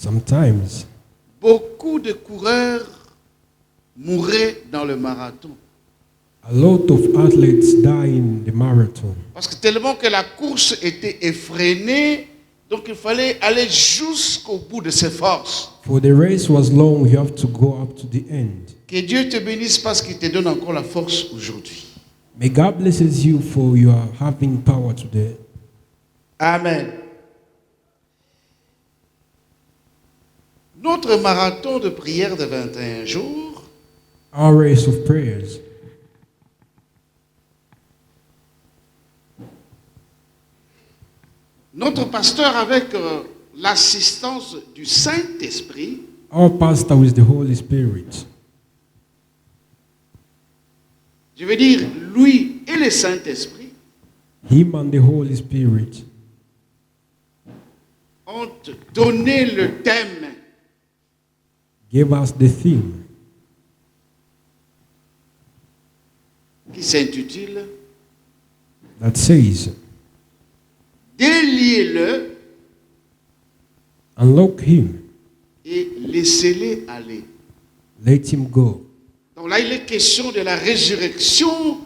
Sometimes, beaucoup de coureurs mouraient dans le marathon. a lot of athletes die in the marathon Parce que tellement que la course était effrénée, donc il fallait aller jusqu'au bout de ses forces. for the race was long. You have to go up to the end. Que Dieu te bénisse parce qu'il te donne encore la force aujourd'hui. May God blesses you for your having power today. Amen. Notre marathon de prière de 21 jours, Our race of prayers. notre pasteur avec l'assistance du Saint-Esprit Our pastor with the Holy Spirit. Je veux dire, lui et le Saint-Esprit Him and the Holy Spirit ont donné le thème gave us the theme qui s'intitule that says, Déliez-le unlock him, et laissez-le aller. let him go. Donc là, il est question de la résurrection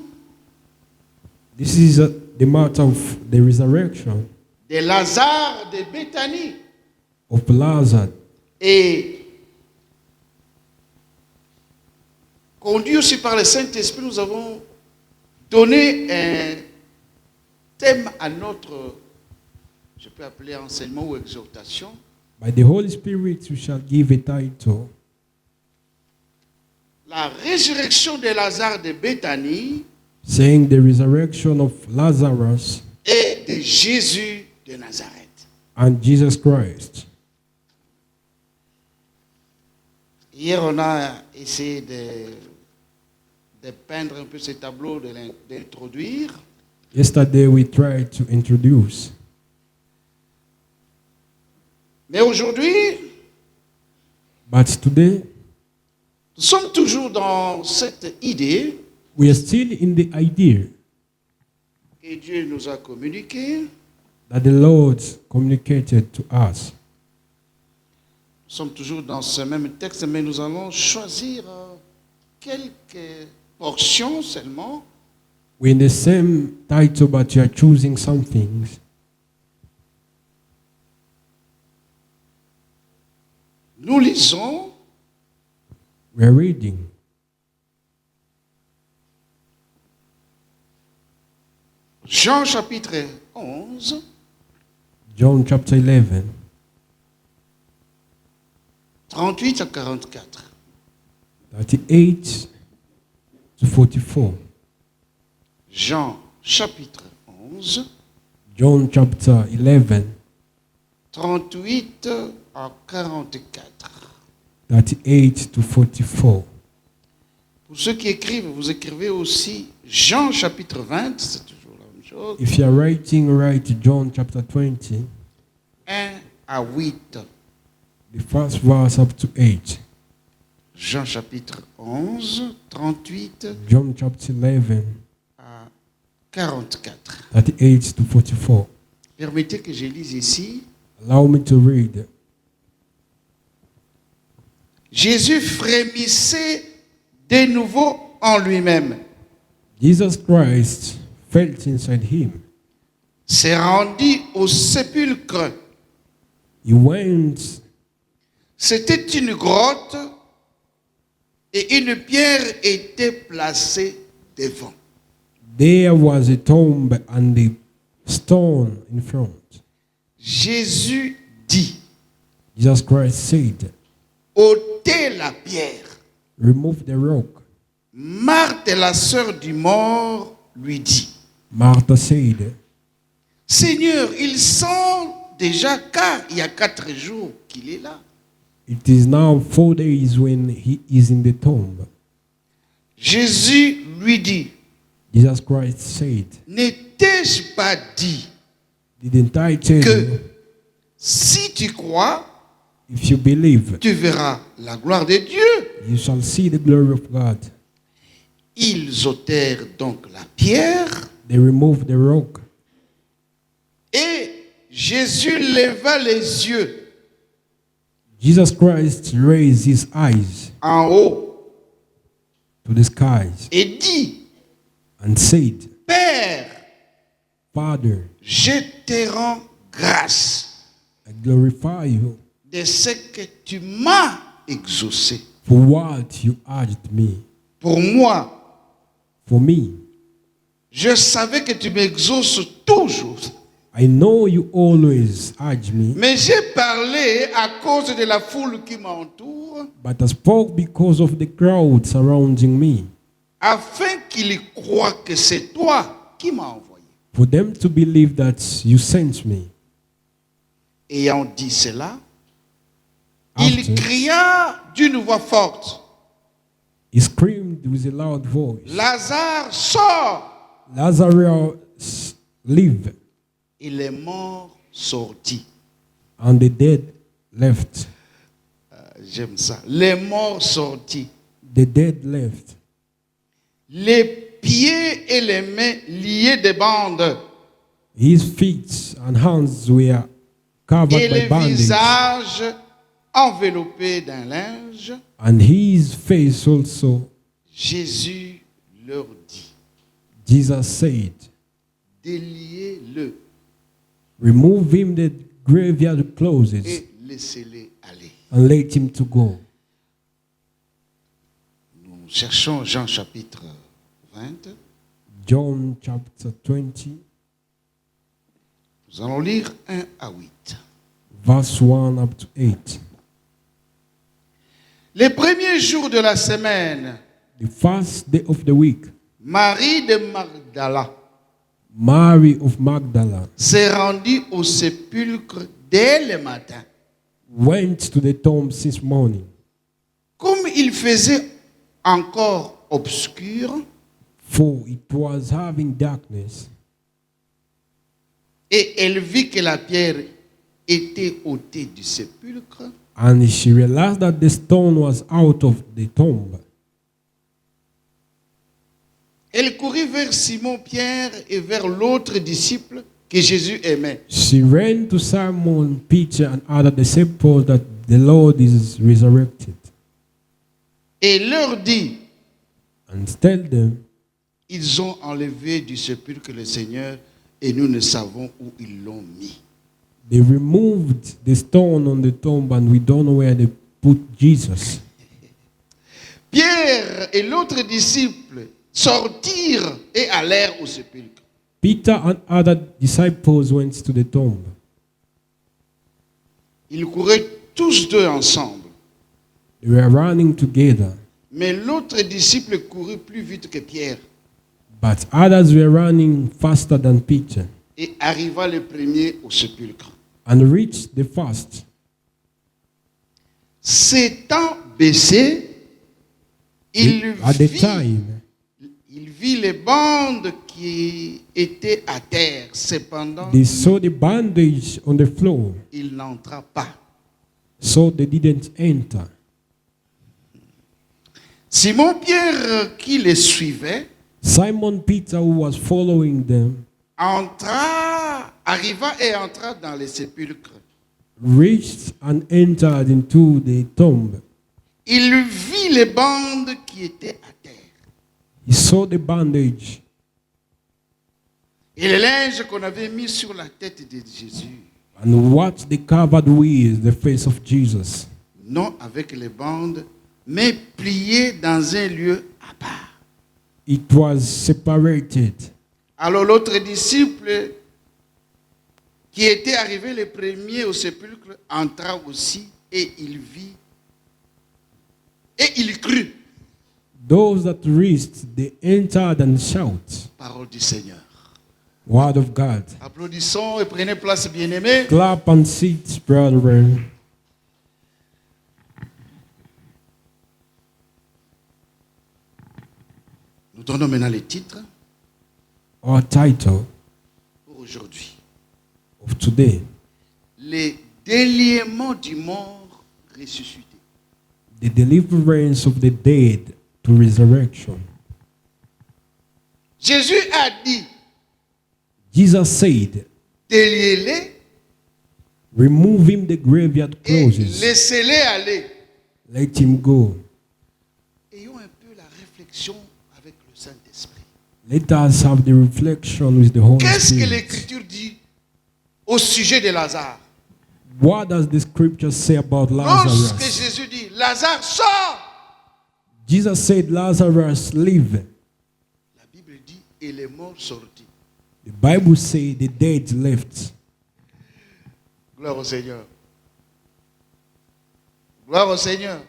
This is the matter of the resurrection de Lazare de Béthanie. of Lazarus. Et conduit aussi par le Saint-Esprit, nous avons donné un thème à notre, je peux appeler enseignement ou exhortation, By the Holy Spirit, we shall give a title, la résurrection de Lazare de Béthanie saying the resurrection of Lazarus et de Jésus de Nazareth. and Jesus Christ. Hier, on a essayé de peindre un peu ce tableau, d'introduire. Yesterday, we tried to introduce. Mais aujourd'hui, But today, nous sommes toujours dans cette idée we are still in the idea que Dieu nous a communiquée. that the Lord communicated to us. Nous sommes toujours dans ce même texte, mais nous allons choisir quelques portions seulement. We're in the same title, but you are choosing some things. Nous lisons We are reading Jean chapitre 11, John chapter 11, 38 à 44. 38 to 44. Jean chapitre 11, John chapter 11, 38 à 44. 38 to 44. Pour ceux qui écrivent, vous écrivez aussi Jean chapitre 20, c'est toujours la même chose, If you are writing, write John chapter 20, 1 à 8. the first verse up to 8. Jean chapitre 11, 38 John chapter 11, à 44. 38 to 44. Permettez que je lise ici. Allow me to read. Jésus frémissait de nouveau en lui-même, Jesus Christ felt inside him. s'est rendu au sépulcre. He went. C'était une grotte et une pierre était placée devant. There was a tomb and the stone in front. Jésus dit, Jesus Christ said, ôtez la pierre. remove the rock. Marthe, la sœur du mort, lui dit, Martha said, Seigneur, il sent déjà car il y a 4 jours qu'il est là. it is now 4 days when he is in the tomb. Jésus lui dit, Jesus Christ said, n'étais-je pas dit didn't I tell you, que si tu crois, if you believe, tu verras la gloire de Dieu? you shall see the glory of God. Ils ôtèrent donc la pierre They removed the rock. et Jésus leva les yeux Jesus Christ raised his eyes en haut to the skies et dit, and said, Père, Father, je te rends grâce I glorify you de ce que tu m'as exaucé. for what you urged me. Pour moi, For me, je savais que tu m'exauces toujours. I know you always urge me, Mais j'ai parlé à cause de la foule qui m'entoure, but I spoke because of the crowd surrounding me, afin qu'ils croient que c'est toi qui m'as envoyé. for them to believe that you sent me. Ayant dit cela, il After, cria d'une voix forte, he screamed with a loud voice, Lazare, sors! Lazarus, live, Et les morts sortis. and the dead left. J'aime ça. Les morts sortis. The dead left. Les pieds et les mains liés de bandes. His feet and hands were covered Et by le bandage, visage enveloppé d'un linge. and his face also. Jésus leur dit, Jesus said, déliez-le remove him the graveyard clothes et laissez-le aller. and let him to go. Nous cherchons Jean chapitre 20. John chapter 20, Nous allons lire 1 à 8. verse 1 up to 8. Les premiers jours de la semaine, The first day of the week, Marie de Magdala Mary of Magdala s'est rendue au sépulcre dès le matin. went to the tomb since morning. Comme il faisait encore obscur, For it was having darkness, et elle vit que la pierre était ôtée du sépulcre, and she realized that the stone was out of the tomb. elle courut vers Simon-Pierre et vers l'autre disciple que Jésus aimait. She ran to Simon Peter and other disciples that the Lord is resurrected, Et leur dit, and tell them, ils ont enlevé du sépulcre le Seigneur et nous ne savons où ils l'ont mis. they removed the stone on the tomb and we don't know where they put Jesus. Pierre et l'autre disciple sortirent et allèrent au sépulcre. Peter and other disciples went to the tomb. Ils couraient tous deux ensemble. They were running together, Mais l'autre disciple courut plus vite que Pierre but others were running faster than Peter et arriva le premier au sépulcre. and reached the first. S'étant baissé, il At the time, vit les bandes qui étaient à terre. Cependant, they saw the bandage on the floor, il n'entra pas. so they didn't enter. Simon-Pierre, qui les suivait, Simon Peter, who was following them, arriva et entra dans le sépulcre. reached and entered into the tomb. Il vit les bandes qui étaient à terre He saw the bandage et le linge qu'on avait mis sur la tête de Jésus, and what they covered with the face of Jesus, non avec les bandes, mais plié dans un lieu à part. it was separated. Alors l'autre disciple, qui était arrivé le premier au sépulcre, entra aussi et il vit et il crut. Those that reached, they entered and shout, Parole du Seigneur. Word of God. Applaudissons et prenez place, bien-aimés. Clap and sit, brethren. Nous donnons maintenant les titres Our title pour aujourd'hui. of today, Les déliements du mort ressuscité. the deliverance of the dead to resurrection. Jésus a dit, Jesus said, déliez-les Remove him the graveyard et closes. laissez-les aller. Let him go. Ayons un peu la réflexion avec le Saint-Esprit. Let us have the reflection with the Holy Qu'est-ce que Spirit. l'Écriture dit au sujet de Lazare? What does the scripture say about Lorsque Lazarus? Jésus dit, Lazare sort, Jesus said, Lazarus, live. la Bible dit, et les morts sortis. The Bible says the dead left. Gloire au Seigneur. Gloire au Seigneur.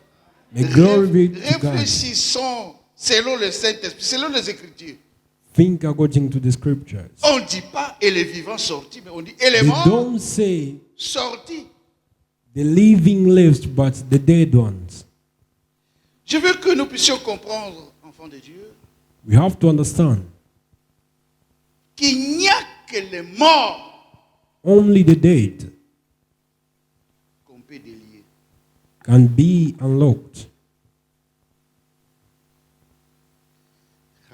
May glory be to God. Réfléchissons selon le Saint-Esprit, selon les Écritures. Think according to the scriptures. On ne dit pas et les vivants sortis, mais on dit et les They morts don't say sortis. the living left, but the dead ones. Je veux que nous puissions comprendre, enfants de Dieu, We have to understand qu'il n'y a que les morts only the dead qu'on peut délier. can be unlocked.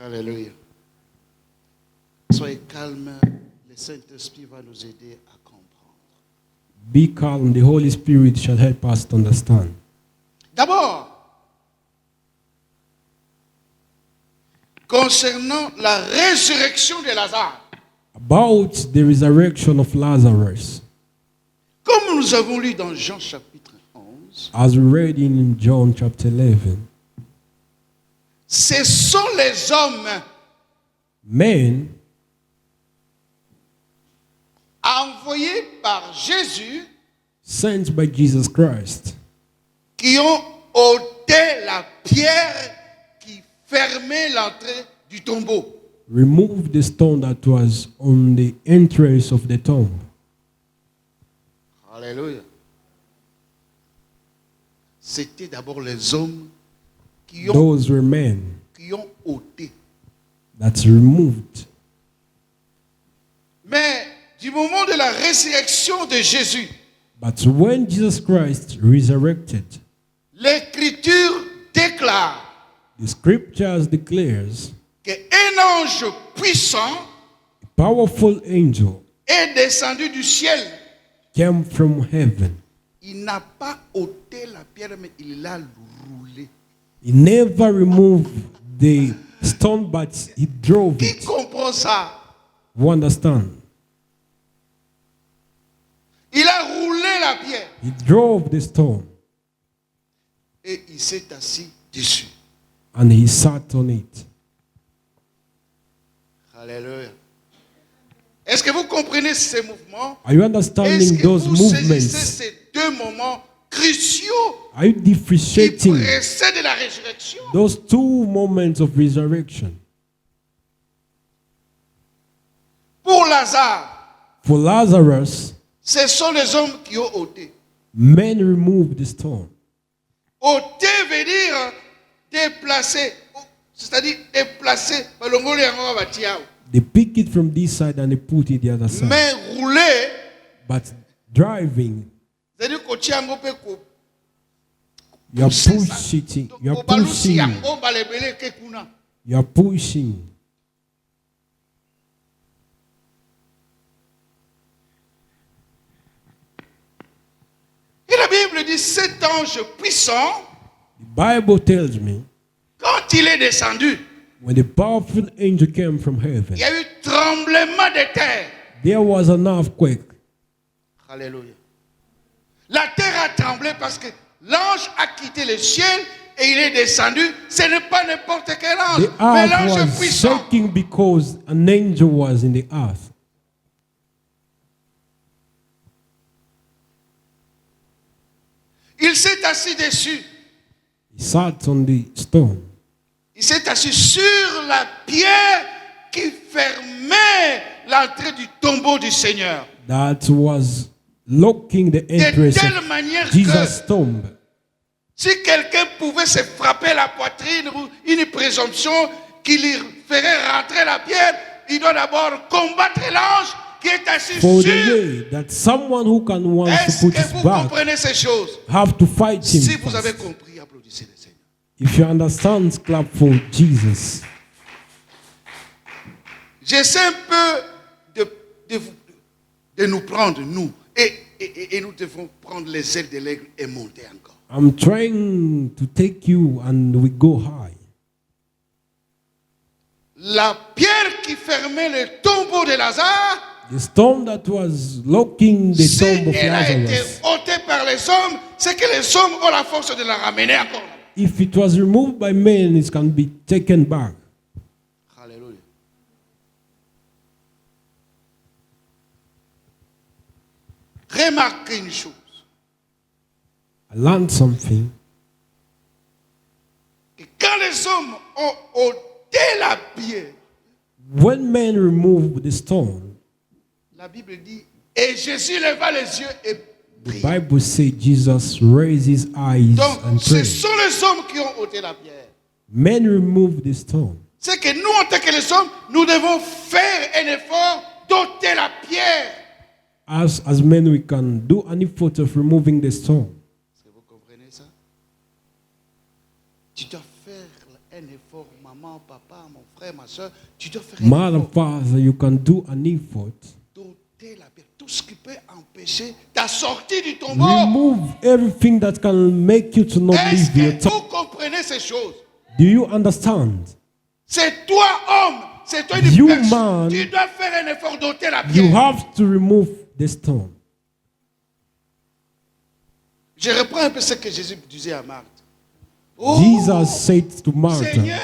Alléluia. Soyez calmes, le Saint-Esprit va nous aider à comprendre. Be calm, the Holy Spirit shall help us to understand. D'abord, concernant la résurrection de Lazare, About the resurrection of Lazarus, comme nous avons lu dans Jean chapitre 11, as we read in John chapter 11, ce sont les hommes men envoyés par Jésus sent by Jesus Christ qui ont ôté la pierre qui fermait l'entrée du tombeau. removed the stone that was on the entrance of the tomb. Alléluia. C'était d'abord les hommes qui Those were men ont ôté. that removed. Mais du moment de la résurrection de Jésus, But when Jesus Christ resurrected, l'Écriture déclare the scriptures declares qu'un ange puissant a powerful angel est descendu du ciel. came from heaven. Il n'a pas ôté la pierre, mais il l'a roulée. He never removed the stone, but he drove Qui it. comprend ça? You understand? Il a roulé la pierre He drove the stone et il s'est assis dessus. and he sat on it. Alléluia. Est-ce que vous comprenez ces mouvements? Are you Est-ce understanding que those vous saisissez movements? ces deux moments cruciaux Are you qui differentiating précèdent la résurrection? those two moments of resurrection? Pour Lazare, For Lazarus, ce sont les hommes qui ont ôté. men removed the stone. Ôter veut dire déplacer, c'est-à-dire déplacer. They pick it from this side and they put it the other side. Mais rouler, But driving, c'est-à-dire que tu as un peu ko- you are pousser ça. pushing, Donc, you are obalusi pushing, yango balebele ke kuna. you are pushing. Et la Bible dit cet ange puissant, The Bible tells me quand il est descendu, when the powerful angel came from heaven, il y a eu tremblement de terre. there was an earthquake. Alléluia. La terre a tremblé parce que l'ange a quitté le ciel et il est descendu. Ce n'est pas n'importe quel ange, The mais earth l'ange was puissant. shaking because an angel was in the earth. Il s'est assis dessus. He sat on the stone. Il s'est assis sur la pierre qui fermait l'entrée du tombeau du Seigneur. That was locking the De entrance telle of manière Jesus' que tomb. si quelqu'un pouvait se frapper la poitrine ou une présomption qui lui ferait rentrer la pierre, il doit d'abord combattre l'ange qui est assis For the sur. way that someone who can want to Est-ce put que his vous back comprenez ces choses? have to fight him. Si vous avez first. compris, applaudissez le Seigneur. If you understand, clap for Jesus. J'essaie un peu de nous prendre, nous. Et et nous devons prendre les ailes de l'aigle et monter encore. I'm trying to take you and we go high. La pierre qui fermait le tombeau de Lazare, The stone that was locking the si tomb of elle a été Lazarus, ôtée par les hommes, c'est que les hommes ont la force de la ramener encore. if it was removed by men, it can be taken back. Alléluia. Remarquez une chose. I learned something. Que quand les hommes ont ôté la pierre, When men removed the stone, la Bible dit, et Jésus leva les yeux et the pria. Bible says Jesus raised his eyes Donc, and ce prayed. sont les hommes qui ont ôté la pierre. Men removed the stone. C'est que nous, en tant que les hommes, nous devons faire un effort d'ôter la pierre. As men, we can do an effort of removing the stone. Est-ce que vous comprenez ça? Tu dois faire un effort, maman, papa, mon frère, ma soeur. Tu dois faire un Mother, effort father, you can do an effort. d'ôter la pierre. Tout ce qui peut empêcher ta sortie du tombeau. Remove everything that can make you to not Est-ce leave your que tomb. vous comprenez ces choses? Do you understand? C'est toi, homme. C'est toi, une You, personne. man. Tu dois faire un effort d'ôter la You pierre. have to remove the stone. Je reprends un peu ce que Jésus disait à Marthe. Oh, Jesus said to Martha, Seigneur,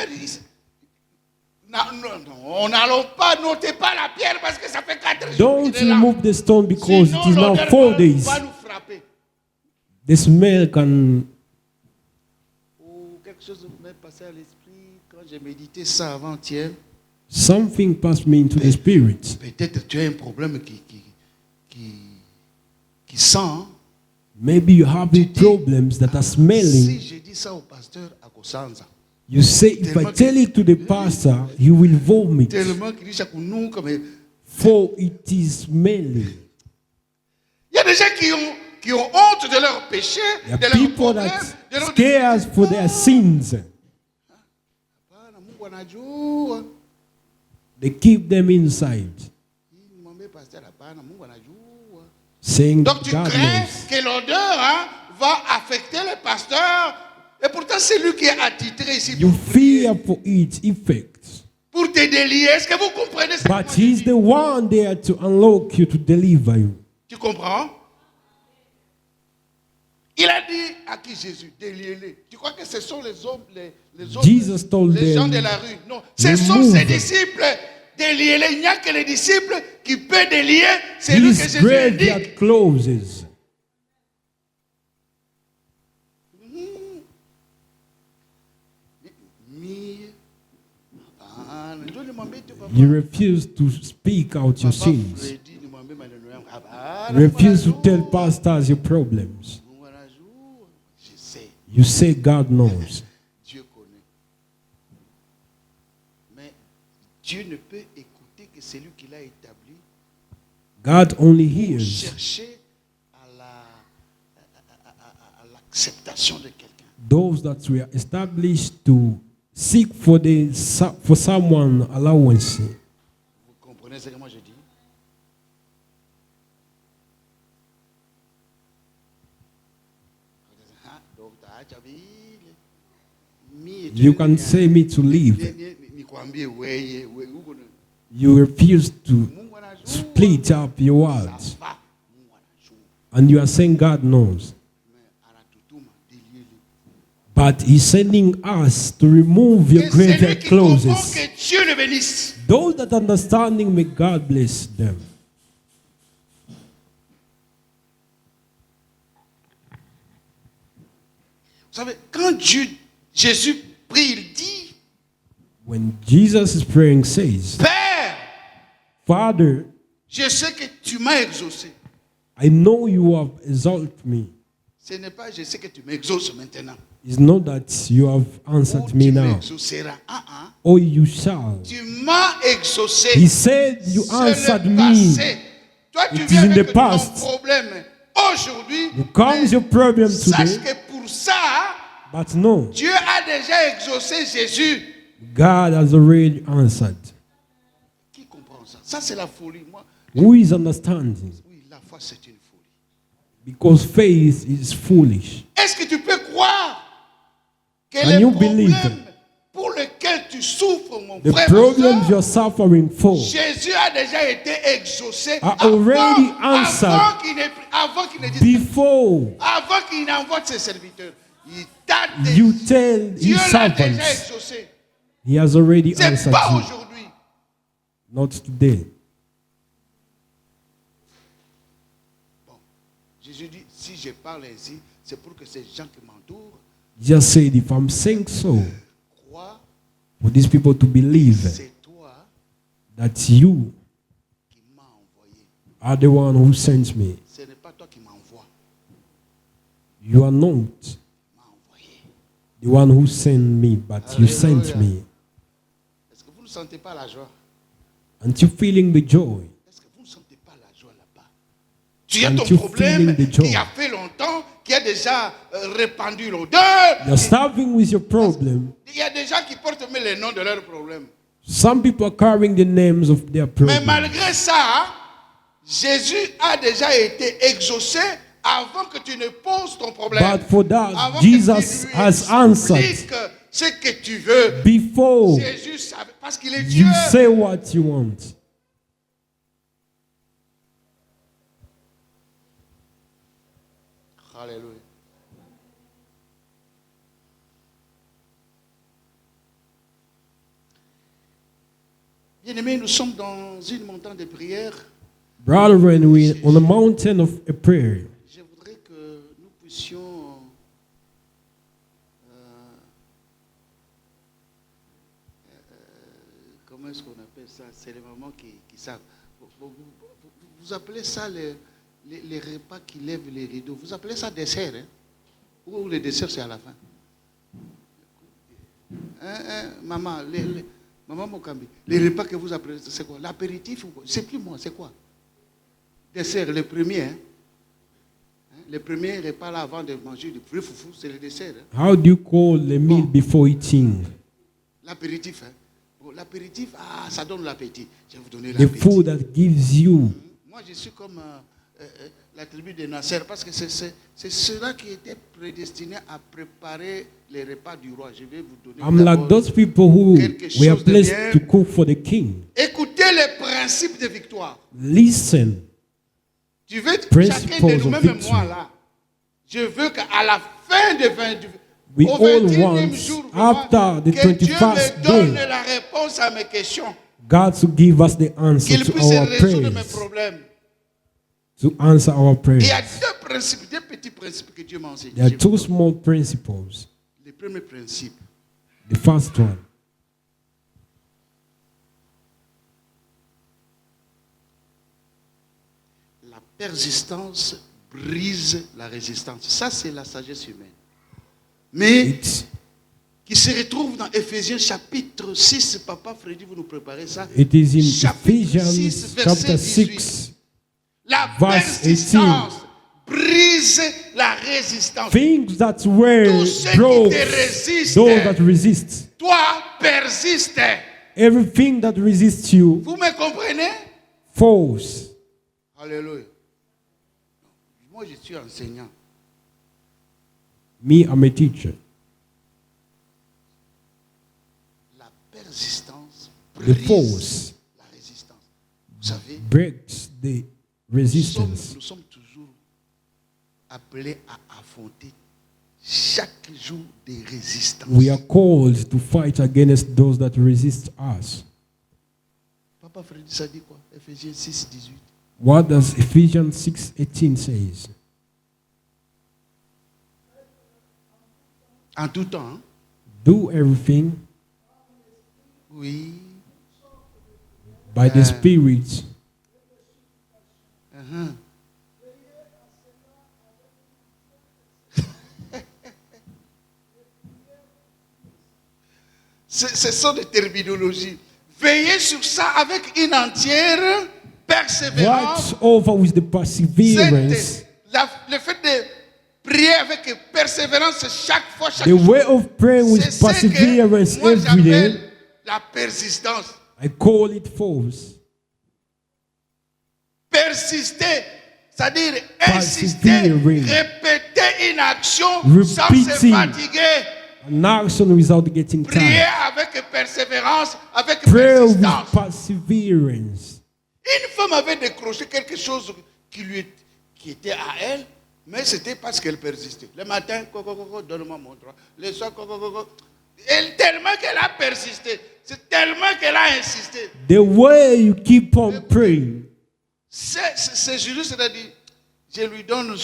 non, n'allons pas, n'ôtez pas la pierre parce que ça fait 4 jours don't qu'il est là. remove the stone because Sinon, it is now l'odeur 4 days. va nous frapper. The smell can. Oh, quelque chose m'est passé à l'esprit quand j'ai médité ça avant-hier. Something passed me into the spirit. Peut-être tu as un problème qui sent. Hein? Maybe you have problems that are Si smelling. je dis ça au pasteur à Kosanza, You say, if I tell it to the pastor, he will vomit. tellement qu'il dit ça pour nous comme il For it is smelling. y a des gens qui ont honte de leurs péchés, There are de leurs people problèmes, that de leurs scares for their sins. Hapana, Mungu anajua. They keep them inside, Mwambie pasteur, hapana, Mungu anajua. saying Donc tu God crains knows. que l'odeur va affecter le pasteur. Et pourtant, c'est lui qui est attitré ici You pour prier, fear for its effects. pour te délier. Est-ce que vous comprenez ce que moi But je he's dis? the one there to unlock you, to deliver you. Tu comprends? Il a dit à qui Jésus? Déliez-les. Tu crois que ce sont les hommes, les autres, Jesus told les gens them, de la rue? Non, ce sont remove. ses disciples. Déliez-les. Il n'y a que les disciples qui peuvent délier. C'est lui que His Jésus grave indique. that closes. You refuse to speak out your sins. Refuse to tell pastors your problems. Je sais, You say God knows. Dieu connaît. Mais Dieu ne peut écouter que celui qui l'a établi. God only Pour hears chercher à l'acceptation de quelqu'un. those that were established to seek for someone allowance. Vous comprenez ce que moi je dis? You can say me to leave. Nikwambie wewe You refuse to Mungu anajua. split up your words. Safa, Mungu anajua. And you are saying God knows. Mais anatutuma déliez-les. But he's sending us to remove your Que celui graveyard qui comprend closes. que Dieu le bénisse. Those that understanding, may God bless them. Vous savez, quand Jésus prie, il dit, When Jesus is praying, says, Père, Father, je sais que tu m'as exaucé. I know you have exalted me. Ce n'est pas je sais que tu m'exauces maintenant. It's not that you have Ou answered tu me now, m'exauceras. or you shall. Tu m'as exaucé. He said, You C'est answered le me. passé. Toi, tu It viens is in avec the ton past. problème aujourd'hui. You comes your problem Sache today, que pour ça, but no, Dieu a déjà exaucé Jésus. God has already answered. Qui comprend ça? Ça, c'est la folie. Moi, Who is understanding? oui, la foi, c'est une folie. Because faith is foolish. Est-ce que tu peux croire que Can les you believe problèmes pour lesquels tu souffres, mon The frère, problems ma soeur, you're suffering for Jésus a déjà été exaucé are already answered avant qu'il ne dise, before avant qu'il n'envoie ses serviteurs. Il t'a you déjà, tell Dieu his l'a déjà servants. exaucé. He has already C'est answered pas you. aujourd'hui. Not today. Bon, Jésus dit, si je parle ainsi, c'est pour que ces gens qui m'entourent Just said, if I'm saying so, croient for these people to que believe c'est toi that you qui m'as envoyé. are the one who sent me. Ce n'est pas toi qui m'envoies, You are not tu m'as envoyé. the one who sent me, but you sent Alléluia. me. Est-ce que vous ne sentez pas la joie? Aren't you feeling the joy? Est-ce que vous ne sentez pas la joie là-bas? Tu as Aren't ton you problème feeling the joy? qui a fait longtemps, qui a déjà répandu l'odeur. You're starving with your problem. Il y a des gens qui portent même les noms de leurs problèmes. Some people are carrying the names of their Mais problems. malgré ça, Jésus a déjà été exaucé avant que tu ne poses ton problème. But for that, Avant Jesus que tu lui has answered expliques ce que tu veux. before Jésus savait, parce qu'il est Dieu. you say what you want. Alléluia. Bien-aimés, nous sommes dans une montagne de prière. Brethren, we're on a mountain of a prayer. Je voudrais que nous puissions comment est-ce qu'on appelle ça? C'est les mamans qui savent. Vous appelez ça les repas qui lèvent les rideaux. Vous appelez ça dessert, hein? Ou le dessert c'est à la fin? Maman, maman Mokambi, les repas que vous appelez, c'est quoi? L'apéritif ou quoi? C'est plus moi, c'est quoi? Dessert, le premier, hein? Le premier repas là avant de manger du vrai foufou, c'est le dessert. Hein? How do you call the meal before eating? L'apéritif, hein? Bon, l'apéritif, ça donne l'appétit. Je vais vous donner The l'appétit. food that gives you. Moi, je suis comme la tribu de Nasser, parce que c'est cela qui était prédestiné à préparer les repas du roi. Je vais vous donner I'm like d'abord those people who quelque were chose de blessed bien. to cook for the king. Écoutez les principes de victoire. Listen. Tu veux Principles chacun de of nous-mêmes et victory. moi là. Je veux qu'à la fin de 20, We au all 21e want, jour, vraiment, after the que Dieu 21st me donne day, la réponse à mes questions. God to give us the answer Qu'il to puisse our résoudre mes prayers. problèmes. To answer our Il y prayers. a deux principes, deux petits principes que Dieu m'a enseignés. There are Je two vous donne. small principles. Le premier principe, The first one, la persistance brise la résistance. Ça, c'est la sagesse humaine. Mais it qui se retrouve dans Ephésiens chapitre 6. Papa Freddy, vous nous préparez ça. is in Chapitre Ephesians 6, verset chapter 18. 6. La Verse persistance brise la résistance. Things that were Tous ceux qui broke, te résistent, those that resist. toi, persiste. Everything that resists you Vous me comprenez? falls. Alléluia. Moi, je suis enseignant. Me, I'm a teacher. La persistance The brise force la résistance. Vous savez, breaks the resistance. nous sommes toujours appelés à affronter chaque jour des résistances. We are called to fight against those that resist us. Papa Freddy, ça dit quoi? Ephésiens 6, 18. What does Ephesians 6:18 says? En tout temps, hein? Do everything Oui. by the Spirit, Uh-huh. Ce sont des terminologies. Veillez sur ça avec une entière persévérance. watch over with the perseverance. Le fait de prier avec persévérance chaque fois, chaque The jour. way of praying with C'est ce que perseverance moi every day, j'appelle la persistance. I call it force. Persister. c'est-à-dire insister, Persevering. répéter une action sans se Repeating. fatiguer. An action without getting Prier tired. avec persévérance, avec Prayer with persistance. perseverance. Une femme avait décroché quelque chose qui était à elle, mais c'était parce qu'elle persistait. Le matin, donne-moi mon droit. Le soir, tellement qu'elle a persisté, c'est tellement qu'elle a insisté. The way you keep on praying, C'est juste, c'est-à-dire, je lui donne,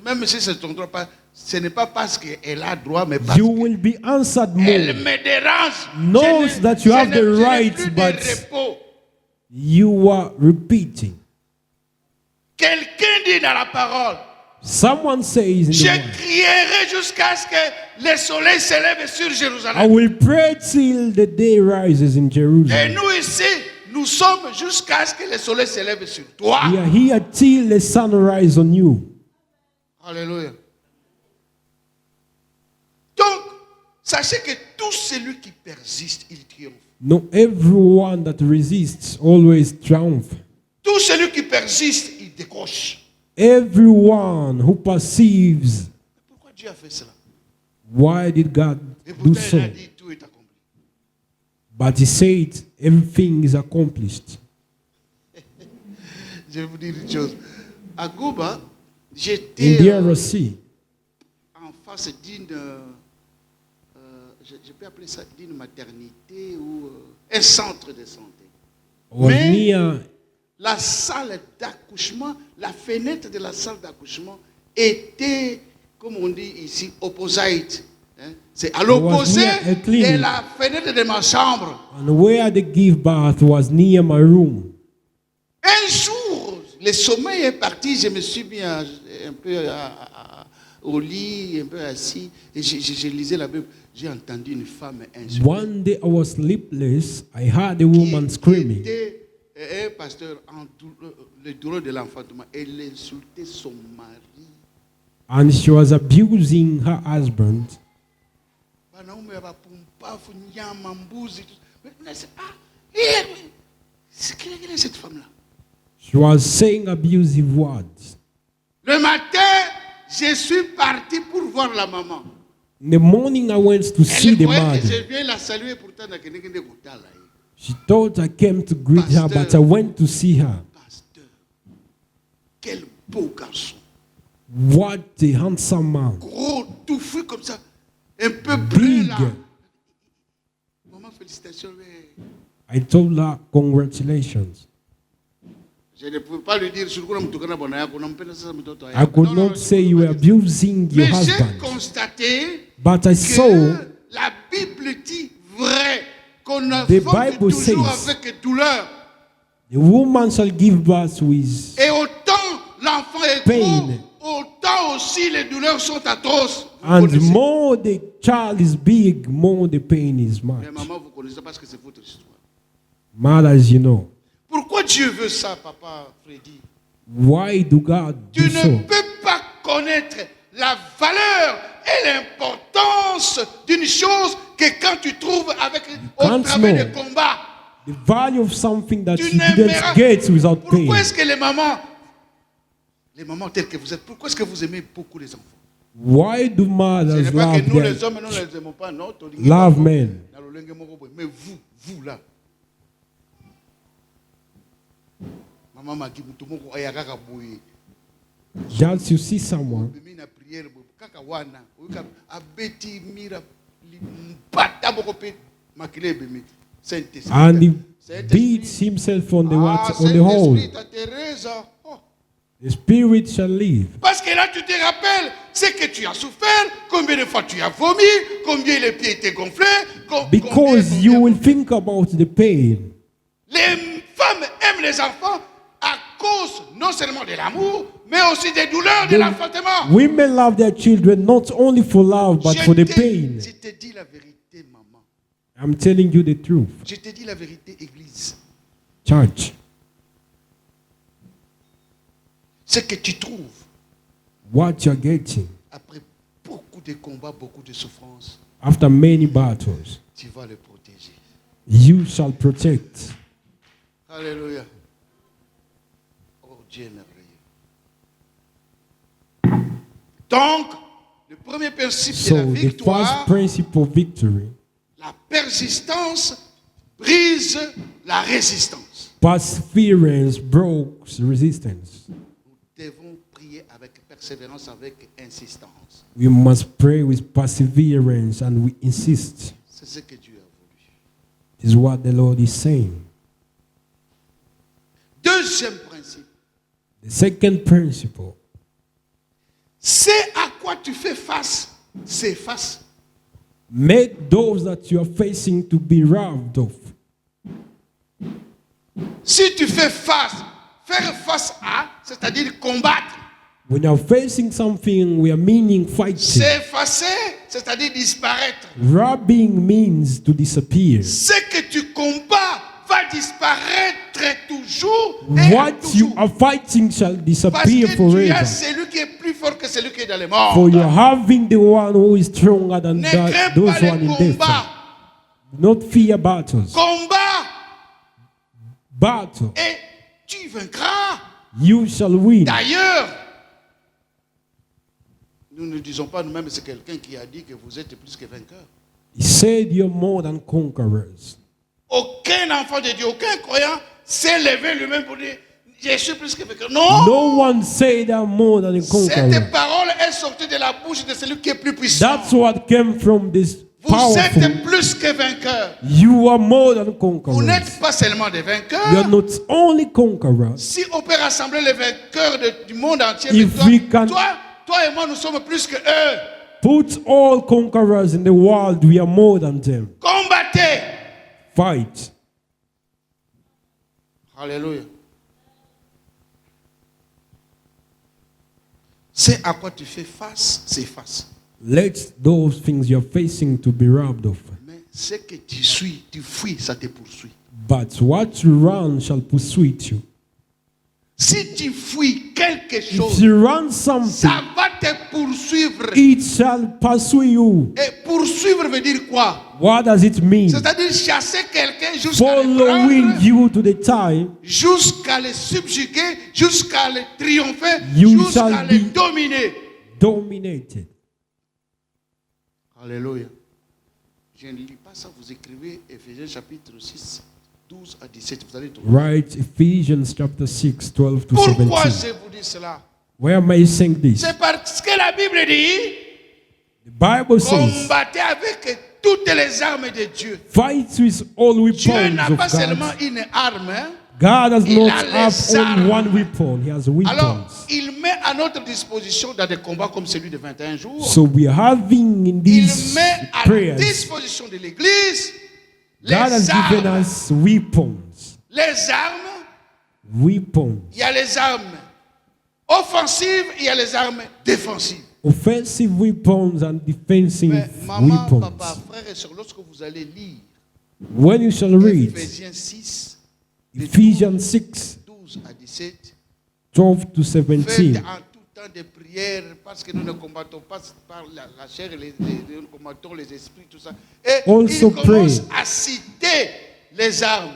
même si c'est ton droit, ce n'est pas parce qu'elle a droit, mais parce you will be answered qu'elle more. me dérange. Knows Je n'ai- that you je have n'ai- the je n'ai right, plus de but repos. you are repeating. Quelqu'un dit dans la parole, Someone says in je the word, crierai jusqu'à ce que le soleil s'élève sur I Jérusalem. will pray till the day rises in Et Jerusalem. nous ici, nous sommes jusqu'à ce que le soleil s'élève sur toi. We are here till the sun rises on you. Alléluia. Donc, sachez que tout celui qui persiste, il triomphe. No, everyone that resists always triumph. Tout celui qui persiste, il décroche. Everyone who perceives, Mais pourquoi Dieu a fait cela? why did God Et do pourtant, so? il a dit tout est accompli. But he said everything is accomplished. Je vais vous dire une chose. À Gouba, In j'étais the RC, en face d'une, je peux appeler ça d'une maternité ou un centre de santé. was Mais- near La salle d'accouchement, la fenêtre de la salle d'accouchement était, comme on dit ici, opposite. Hein? C'est à l'opposé near a clinic. de la fenêtre de ma chambre. and where the give birth was near my room. Un jour, le sommeil est parti, je me suis mis un peu au lit, un peu assis, et je lisais la Bible. J'ai entendu une femme insulter. One day I was sleepless. I heard a Qui woman screaming. était un pasteur en le douleur de l'enfantement. Elle insultait son mari. And she was abusing her husband. Wanaume wapumpafu, nyama, mbuzi. Mais c'est quelle est cette femme-là? She was saying abusive words. Le matin, je suis parti pour voir la maman. In the morning, I went to see Elle the croyait que je mother. viens la saluer, pourtant, dans quelque chose de Koutala. She thought I came to greet her, but I went to see her. Pasteur, quel beau garçon. What a handsome man. Gros, touffu comme ça. Un peu brun là. Big. Maman, félicitations. Mais I told her, congratulations. je ne pouvais pas lui dire, je I could not say you were abusing your Mais j'ai husband. constaté But I saw que la Bible dit vrai qu'on a The fait Bible toujours says- avec douleur. the woman shall give birth with Et autant l'enfant est Pain. gros, autant aussi les douleurs sont atroces. Vous and connaissez. more the child is big, more the pain is Mais much. maman, vous connaissez parce que c'est votre histoire. Mothers, you know. Pourquoi Dieu veut ça, papa Freddy? Why do God Tu do ne so? peux pas connaître la valeur et l'importance d'une chose que quand tu trouves au can't travers know. des combats. The value of something that Tu you didn't n'aimeras. get without pain. Pourquoi est-ce que les mamans telles que vous êtes, pourquoi est-ce que vous aimez beaucoup les enfants? Why do Ce mothers n'est pas que love nous les their hommes, nous ne les aimons pas, non. love men? Mais vous là. Maman m'a dit, Mutomoko ayakaka boye. Just you see someone Bimi na prière boye. Kaka wana. Oyuka abeti mira mpata boko pe makile bimi. Saint-Esprit. and he Saint-Esprit. beats himself on the Ah, what, on the hole. Saint-Esprit, ta Teresa. Oh. The spirit shall live. Parce que là, tu te rappelles ce que tu as souffert, combien de fois tu as vomi, combien les pieds étaient gonflés. Because you will think about the pain. Les femmes aiment les enfants à cause non seulement de l'amour, mais aussi des douleurs de l'enfantement. Women love their children not only for love but for the pain. Je te dis la vérité, maman. I'm telling you the truth. Je te dis la vérité, Église. Church, Ce que tu trouves what you're getting après beaucoup de combats, beaucoup de souffrances, after many battles, tu vas le protéger. you shall protect. Alléluia. Oh Dieu merveilleux. Donc, le premier principe de So la the first victoire, principle of victory, la persistance brise la résistance. perseverance broke resistance. Nous devons prier avec persévérance, avec insistance. We must pray with perseverance and we insist. C'est ce que Dieu a voulu. This is what the Lord is saying. Deuxième principe. The second principle, C'est à quoi tu fais face, c'est face. make those that you are facing to be robbed of. Si tu fais face, faire face à, c'est-à-dire combattre. When you are facing something, we are meaning fighting. S'effacer, c'est-à-dire disparaître. Robbing means to disappear. Ce que tu combats va disparaître toujours et à What you toujours. are fighting shall Parce disappear que tu as forever. celui qui est plus fort que celui qui est dans les morts. For you are having the one who is stronger than Ne crains those pas who are les in death. combats. Not fear battles. Combat Battle. et tu vaincras. You shall win. D'ailleurs, nous ne disons pas nous-mêmes, c'est quelqu'un qui a dit que vous êtes plus que vainqueurs. He said you're more than conquerors. Aucun enfant de Dieu, aucun croyant s'est levé lui-même pour dire je suis plus que vainqueur. Non! No one said I'm more than a conqueror. Cette parole est sortie de la bouche de celui qui est plus puissant. That's what came from this Vous êtes powerful. plus que vainqueurs. You are more than Vous conquerors. n'êtes pas seulement des You are vainqueurs. not only conquerors. Si on peut rassembler les vainqueurs du monde entier, If mais we can- toi et moi, nous sommes plus que eux. Put all conquerors in the world, we are more than them. Combattez. Fight. Alléluia. C'est à quoi tu fais face, c'est face. Let those things you're facing to be robbed of. Mais ce que tu suis, tu fuis, ça te poursuit. But what you run shall pursue you. Si tu fuis quelque If chose, you run something, ça va te poursuivre. it shall pursue you. Et poursuivre veut dire quoi? What does it mean? C'est-à-dire chasser quelqu'un jusqu'à le Following prendre, you to the time, jusqu'à le subjuguer, jusqu'à le triompher, You jusqu'à shall le be- dominer. dominated. Alléluia. Je ne lis pas ça, vous écrivez Éphésiens chapitre 6, 12 à 17. Vous allez trouver. Right, Ephesians chapter 6, 12 to Pourquoi 17. je vous dis cela? Why am I saying this? C'est parce que la Bible dit The Bible says, combattez avec toutes les armes de Dieu. fight with all Dieu weapons n'a of pas seulement God. une arme, hein. God does Il not a les have only armes. one weapon, He has Alors, weapons. il met à notre disposition dans des combats comme celui de 21 jours. So we are having in Il these met à la prayers, disposition de l'Église les God has given armes. us weapons. Les armes, Weapons. il y a les armes offensives, il y a les armes défensives. Offensive weapons and defensive Mais maman, weapons. papa, frère et soeur, lorsque vous allez lire When you shall read Éphésiens 6, de Ephesians 6, 12 à 17, 12 to faites 17, en tout temps des prières parce que nous ne combattons pas par la chair et nous combattons les esprits, tout ça. Et Also il commence pray. à citer les armes.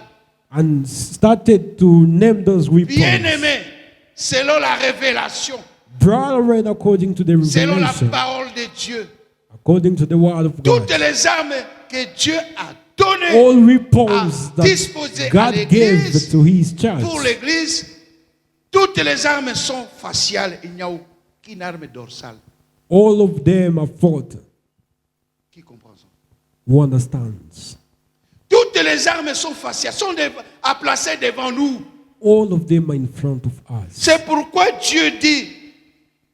and started to name those weapons. Bien-aimés, selon la révélation, Brethren, according to the selon la revelation, parole de Dieu, according to the word of God, toutes les armes que Dieu a données all weapons à that disposer à God gave l'Église, to His church, pour l'Église, toutes les armes sont faciales. Il n'y a aucune arme dorsale. all of them are fought. Qui comprend ça? Who understands? Toutes les armes sont faciales, sont à placer devant nous. All of them are in front of us. C'est pourquoi Dieu dit,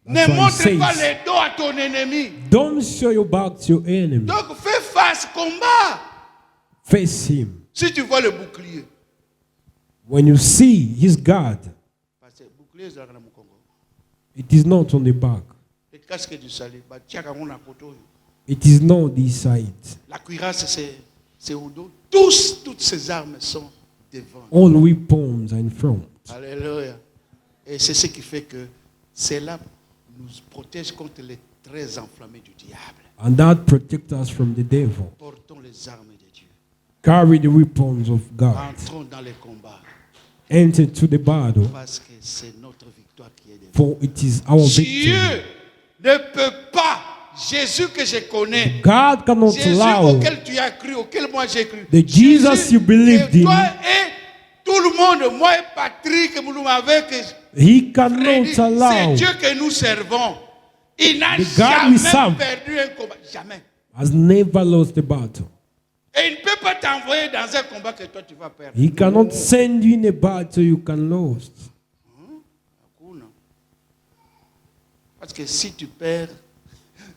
That's ne why he montre says, pas les dos à ton ennemi. Don't show your back to your enemy. Donc fais face, combat. Face him. Si tu vois le bouclier, When you see his God, parce que le bouclier c'est dans le Congo. it is not on the back. Le casque du salut, bah tiens quand on a poto. It is not this side. La cuirasse c'est au dos. Toutes ces armes sont devant. All weapons are in front. Alléluia. Et c'est ce qui fait que cela nous protège contre les traits enflammés du diable. And that protects us from the devil. Portons les armes de Dieu. Carry the weapons of God. Entrons dans les combats. enter to the battle, parce que c'est notre victoire qui est devant. for it is our Dieu victory. ne peut pas, Jésus que je connais, God cannot Jésus allow auquel tu as cru, auquel moi j'ai cru. the Jesus you believed et toi in. et tout le monde, moi et Patrick, Mouloumavé, He cannot c'est allow, Dieu que nous servons. Il n'a The God we jamais serve perdu un combat. Jamais. has never lost the battle. Et il ne peut pas t'envoyer dans un combat que toi tu vas perdre. He cannot send you in a battle you can lose. Non. Parce que si tu perds,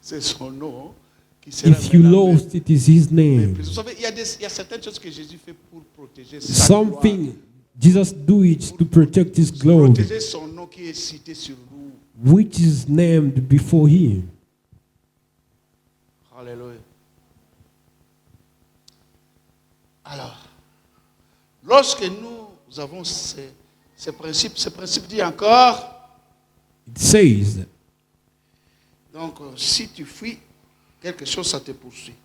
c'est son nom qui sera If you maintenant lost, it is His name. Vous savez, il y a certaines choses que Jésus fait pour protéger sa gloire, Something Jesus do it to protect His glory, protéger son nom qui est cité sur nous. which is named before Him. Alléluia. Alors, lorsque nous avons ce principe dit encore, It says, donc si tu fuis, quelque chose ça te poursuit.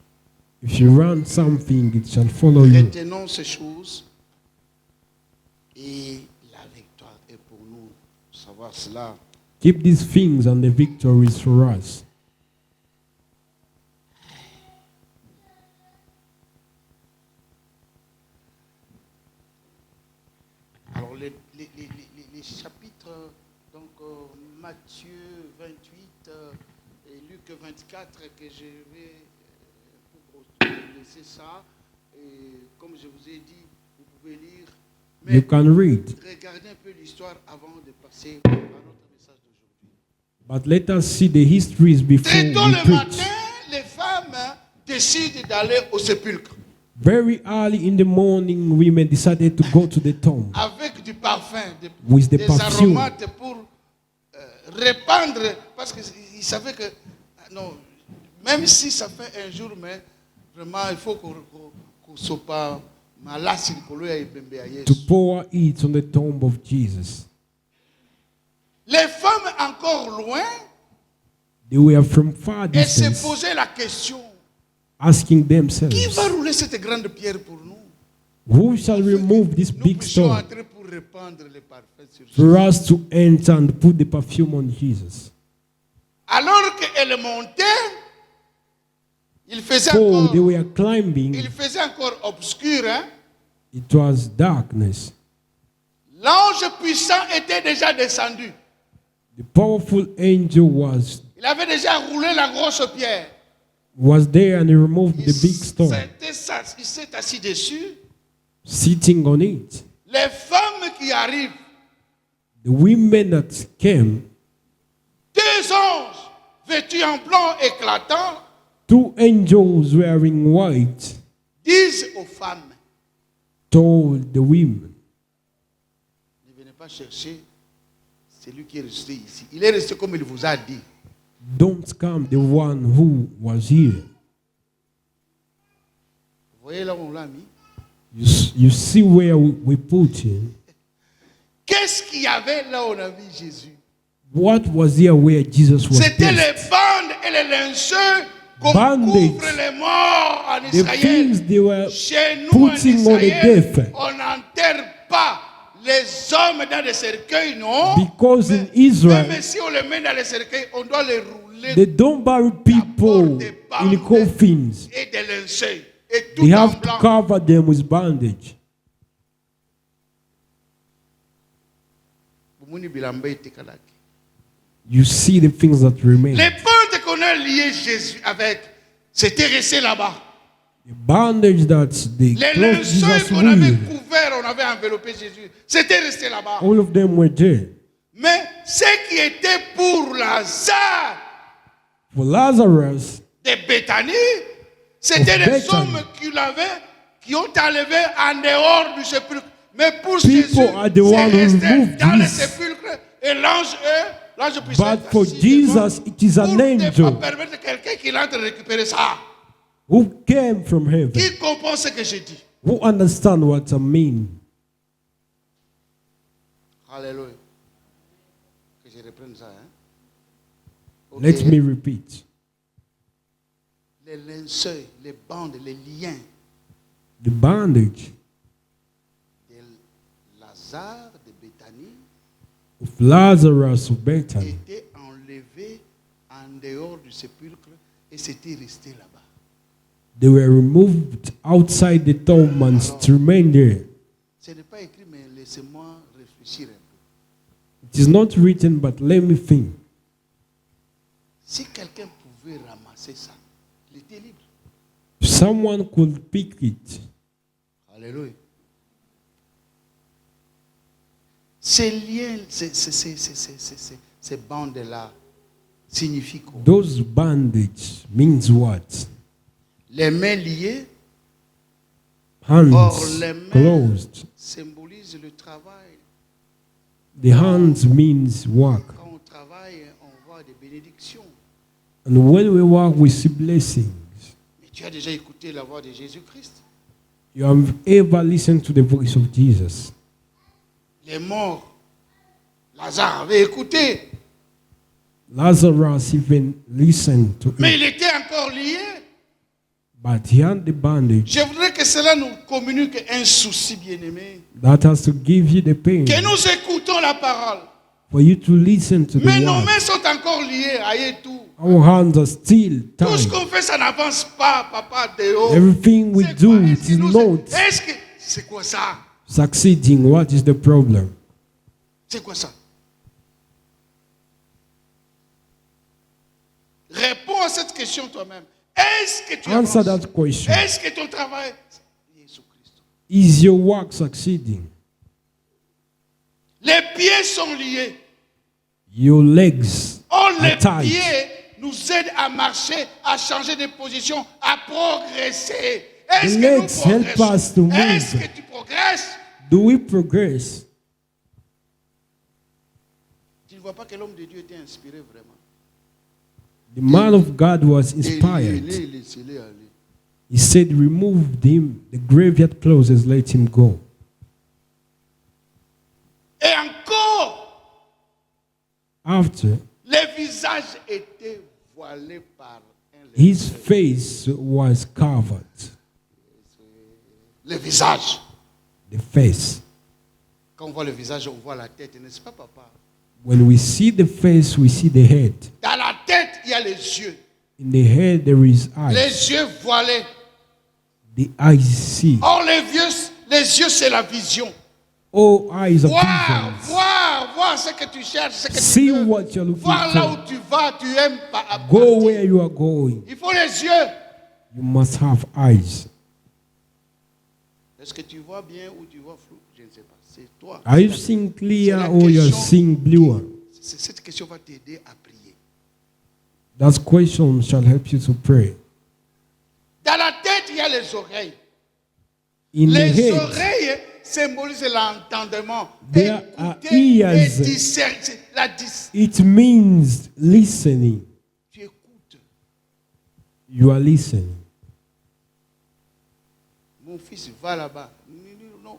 if you run something, it shall follow you. Retenons ces choses et la victoire est pour nous. Savoir cela. Keep these things and the victory is for us. Alors les chapitres, donc Matthieu 28 et Luc 24, que je vais laisser ça. Et comme je vous ai dit, vous pouvez lire. Mais You can read, regardez un peu l'histoire avant de passer à notre message d'aujourd'hui. but let us see the histories before Très tôt we le preach. matin, les femmes décident d'aller au sépulcre Very early in the morning, women decided to go to the tomb avec du parfum, with the des perfume aromates pour répandre, parce qu'ils savaient que, non, même si ça fait un jour, mais vraiment, il faut qu'on soit pas malade, to pour it on the tomb of Jesus. les femmes encore loin, They were from far elles se distance, posaient la question, asking qui themselves, va rouler cette grande pierre pour nous? who shall remove this Nous big puissions stone entrer pour répandre les parfums sur Jésus. for us to enter and put the perfume on Jesus? Alors qu'elle montait, il faisait So they encore, were climbing, il faisait encore obscur, hein? it was darkness. L'ange puissant était déjà descendu. The powerful angel Il avait déjà roulé la grosse pierre. was there and he removed the big stone, Il s'est assis dessus. sitting on it. Les femmes qui arrivent, The women that came, 2 anges vêtus en blanc éclatant, 2 angels wearing white, disent aux femmes, told the women, ne venez pas chercher celui qui est resté ici. Il est resté comme il vous a dit. don't come the one who was here. Vous voyez là où on l'a mis? You see where we put him. Qu'est-ce qu'il y avait là où on a vu Jésus? What was here where Jesus was C'était les placed? bandes et les linceux qu'on Bandage. couvre les morts en The Israël. things they were Chez nous en putting on the Israël, deaf. on n'enterre pas les hommes dans des cercueils, non? Because in Même Israel, si on les met dans les cercueils, on doit les rouler they don't bury people in coffins. et des linceuls. Et tout They en have to blanc. cover them with bandage. Bumuni bilamba itekalaki. You see the things that remain. Les bandes qu'on a liées Jésus avec, c'était resté là-bas. The bandage that they Les clothed linceuls Jesus qu'on avait with, couverts, on avait enveloppé Jésus, c'était resté là-bas. all of them were there. Mais ce qui était pour Lazare For Lazarus, de Béthanie, c'était Of les Bethany. hommes qui ont enlevé en dehors du sépulcre. Mais pour People Jésus, are the one c'est who resté removed dans le this. sépulcre et l'ange puissant but for est assis Jesus, devant it is an pour ne pas angel permettre à quelqu'un qui entre récupérer ça. who came from heaven, Qui comprend ce que je dis? who understand what I mean. Alléluia. Que je reprenne ça. Hein? Ok. Let me repeat. Les linceuls, les bandes, les liens The bandage de Lazare de Béthanie of Lazarus of Bethany était enlevé en dehors du sépulcre et s'était resté là-bas. they were removed outside the tomb and to remain there. Ce n'est pas écrit, mais laissez-moi réfléchir un peu. It is not written, but let me think. Si quelqu'un pouvait ramasser ça, il était libre. If someone could pick it, Alléluia. Ces liens, ces bandes-là signifient quoi? those bandage means what? Les mains liées, Hands or les mains closed. symbolisent le travail. The hands means work. Quand on travaille, on voit des bénédictions. And when we work, we see blessings. Mais tu as déjà écouté la voix de Jésus-Christ. You have ever listened to the voice of Jesus? Les morts, Lazare avait écouté, Lazarus even listened to mais it, il était encore lié. but he had the bandage. Je voudrais que cela nous communique un souci, bien-aimé. That has to give you the pain Que nous écoutons la parole, for you to listen to mais the nos word. mains sont encore liées, aïe tout. Our hands are still Tout ce tied. qu'on fait, ça n'avance pas, papa, dehors. Everything we C'est do, quoi, it is dis-nous, not est-ce que c'est quoi ça? succeeding. What is the problem? C'est quoi ça? Réponds à cette question toi-même. Est-ce que tu Answer avances? that question. Est-ce que ton travail, Jésus-Christ? Is your work succeeding? Les pieds sont liés. Your legs Oh, les are tied. pieds nous aident à marcher, à changer de position, à progresser. Est-ce The que nous legs help progressons? us to move. Est-ce que tu progresses? Do we progress? Tu ne vois pas que l'homme de Dieu était inspiré vraiment. The man of God was Et inspired. laissez-les aller. He said, remove him, the graveyard closes, let him go. Et encore, After, les visages étaient voilés par un his face was covered. Le visage. The face. Quand on voit le visage, on voit la tête, n'est-ce pas, papa? When we see the face, we see the head. Dans la tête, il y a les yeux. In the head, there is eyes. Les yeux voilés. The eyes see. Or, les yeux, c'est la vision. All eyes are Voir, visions. voir ce que tu cherches, ce que See tu veux. what you're looking Voir là for. où tu vas, tu aimes pas. Go where you are going. Il faut les yeux. You must have eyes. Est-ce que tu vois bien ou tu vois flou? Je ne sais pas. C'est toi. Are you seeing clear C'est la or you're question seeing bluer? Cette question va t'aider à prier. That question shall help you to pray. Dans la tête, il y a les oreilles. In the Les head, oreilles symbolisent l'entendement. There are Écouter ears. et discerner. it means listening. Tu écoutes. You are listening. Mon fils va là-bas. Non,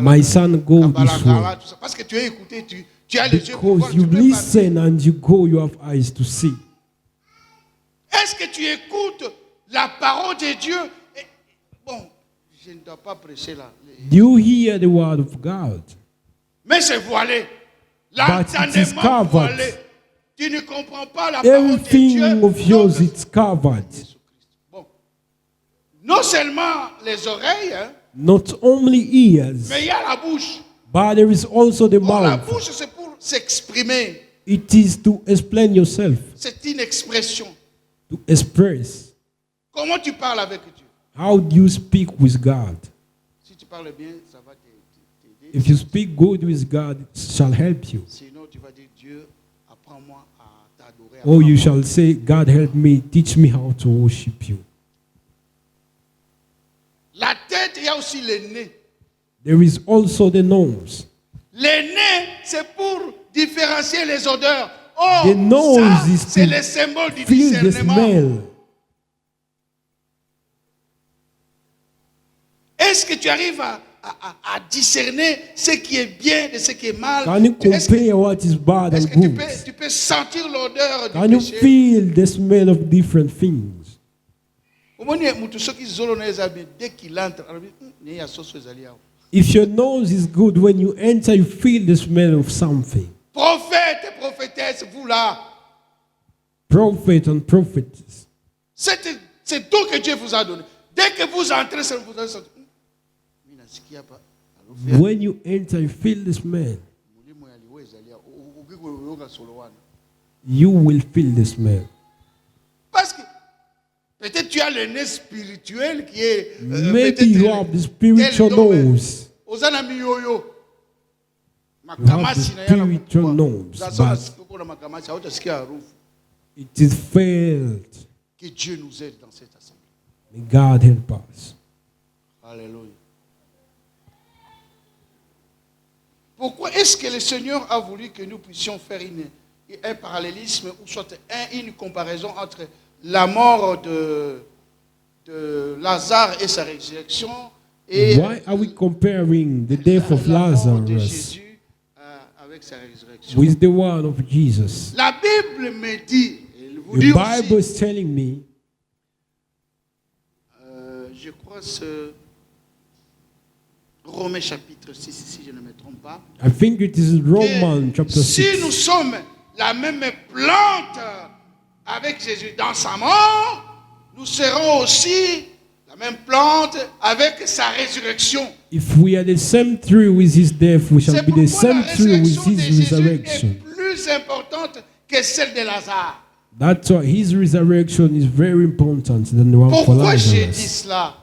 My son, go this way. Parce que tu as écouté, tu as les yeux pour voir. Because you Tu peux listen and you go, you have eyes to see. parler. Est-ce que tu écoutes la parole de Dieu? Bon, je ne dois pas prêcher là. Do you hear the word of God? Mais c'est voilé. But it is L'entendement covered. voilé. Tu ne comprends pas la parole de Everything Dieu. of yours, Donc, it's covered. bon. Non seulement les oreilles, hein, Not only ears, mais il y a la bouche. but there is also the Or, la mouth. bouche, c'est pour s'exprimer. It is to explain yourself, C'est une expression. to express. Comment tu parles avec Dieu? How do you speak with God? Si tu parles bien, ça va t'aider. If you speak good with God, it shall help you. Sinon, tu vas dire, Dieu, apprends-moi à t'adorer. Or you apprends-moi. shall say, God help me, teach me how to worship you. La tête, il y a aussi le nez. There is also the nose. Le nez, c'est pour différencier les odeurs. Oh, The nose ça, is c'est to le symbole du Feel the discernement. smell. Est-ce que tu arrives à discerner ce qui est bien de ce qui est mal? Can you Est-ce que, compare what is bad est-ce and que tu, good? peux sentir l'odeur Can du you péché? feel the smell of different things? Omoni mutu soki zolo na ezabi dès qu'il entre, il y a sauce ezali awa. If your nose is good, when you enter, you feel the smell of something. Prophètes et prophétesses, vous là, Prophet and prophetess. c'est tout que Dieu vous a donné. Dès que vous entrez, ça vous a dit, When you enter, you feel the smell. You will feel the smell. Parce que peut-être tu as le nez spirituel qui est. Maybe you have the spiritual nose. You have the spiritual nose, but it is felt. Que Dieu nous aide dans cette assemblée. May God help us. Alléluia. Pourquoi est-ce que le Seigneur a voulu que nous puissions faire un parallélisme ou soit une comparaison entre la mort de Lazare et sa résurrection et Why are we comparing the death of la mort de Lazarus Jésus avec sa résurrection? with the one of Jesus? La Bible me dit, elle vous The dit Bible aussi, is telling me, je crois c'est Romains chapitre 6, si je ne me trompe pas, I think it is Romans que chapter si 6. nous sommes la même plante avec Jésus dans sa mort, nous serons aussi la même plante avec sa résurrection. If we are the same tree with his death, we shall C'est be the pourquoi la same tree with résurrection de his Jésus resurrection. est plus importante que celle de Lazare. That's why his resurrection is very important than the one for Pourquoi j'ai dit Lazarus. cela?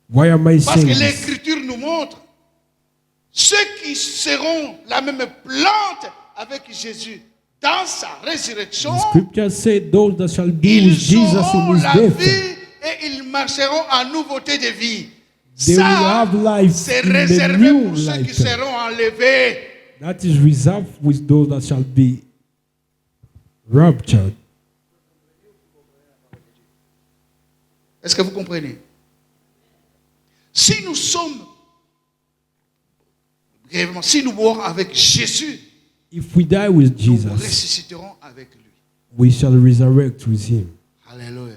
Why am I Parce saying que this? l'Écriture nous montre ceux qui seront la même plante avec Jésus dans sa résurrection, The scripture said those that shall be with ils Jesus auront in his la death, vie et ils marcheront en nouveauté de vie. they will have life c'est in the réservé new pour ceux qui life. seront enlevés. That is reserved with those that shall be raptured. Est-ce que vous comprenez? Si nous sommes, brièvement, si nous mourons avec Jésus, If we die with nous Jesus, ressusciterons avec lui. we shall resurrect with him. Alléluia.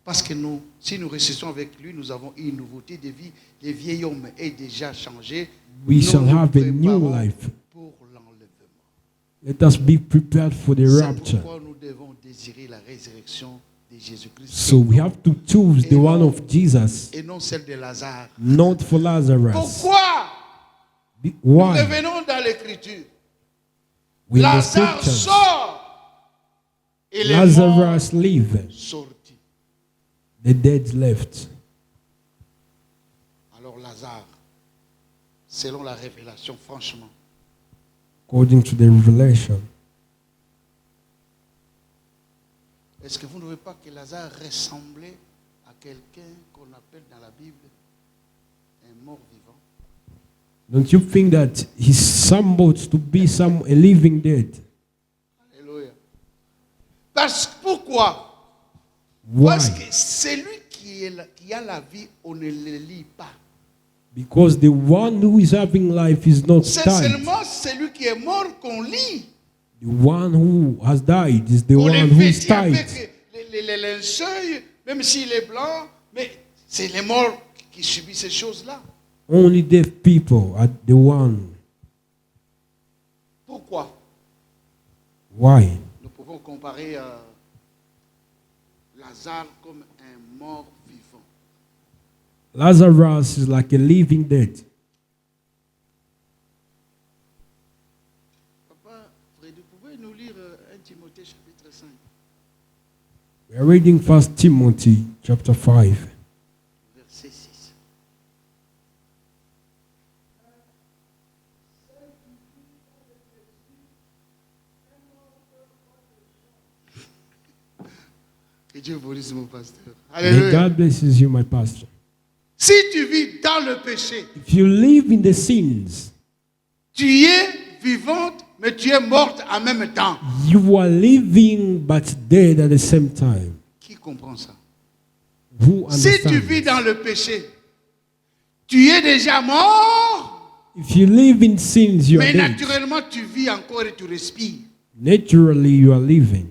Parce que nous, si nous ressuscitons avec lui, nous avons une nouveauté de vie. Le vieil homme est déjà changé. We Nous shall nous have a new préparons life. pour l'enlèvement. Let us be prepared for the C'est rapture. pourquoi nous devons désirer la résurrection de Jésus-Christ. So we have to choose the one of Jesus, Et non celle de Lazare. not for Lazarus. Pourquoi? Nous Why? revenons dans l'écriture. With the Lazare scriptures, sort. Et les Lazarus live, morts sortis. the dead left. Alors Lazare, selon la révélation, franchement, According to the revelation, est-ce que vous ne voyez pas que Lazare ressemblait à quelqu'un qu'on appelle dans la Bible un mort vivant? don't you think that he's supposed to be a living dead? Alléluia. Pourquoi? Why? Parce que celui qui a la vie, on ne le lit pas. Because the one who is having life is not C'est died. seulement celui qui est mort qu'on lit. The one who has died is the On one le who is vêtit died. avec les linceuils, même s'il est blanc, mais c'est les morts qui subissent ces choses-là. Only dead people are the one. Pourquoi? Why? Nous pouvons comparer Lazare comme un mort vivant. Lazarus is like a living dead. Papa, Fred, vous pouvez nous lire 1 Timothée chapitre 5, We are reading 1 Timothy chapter 5. verset 6. Que Dieu vous bénisse, mon pasteur. May Alléluia. God blesses you, my pastor. Si tu vis dans le péché, If you live in the sins, tu es vivante, mais tu es morte en même temps. you are living but dead at the same time. Qui comprend ça? Who Si tu understands? vis dans le péché, tu es déjà mort, If you live in sins, you are mais dead. naturellement tu vis encore et tu respires. Naturally, you are living.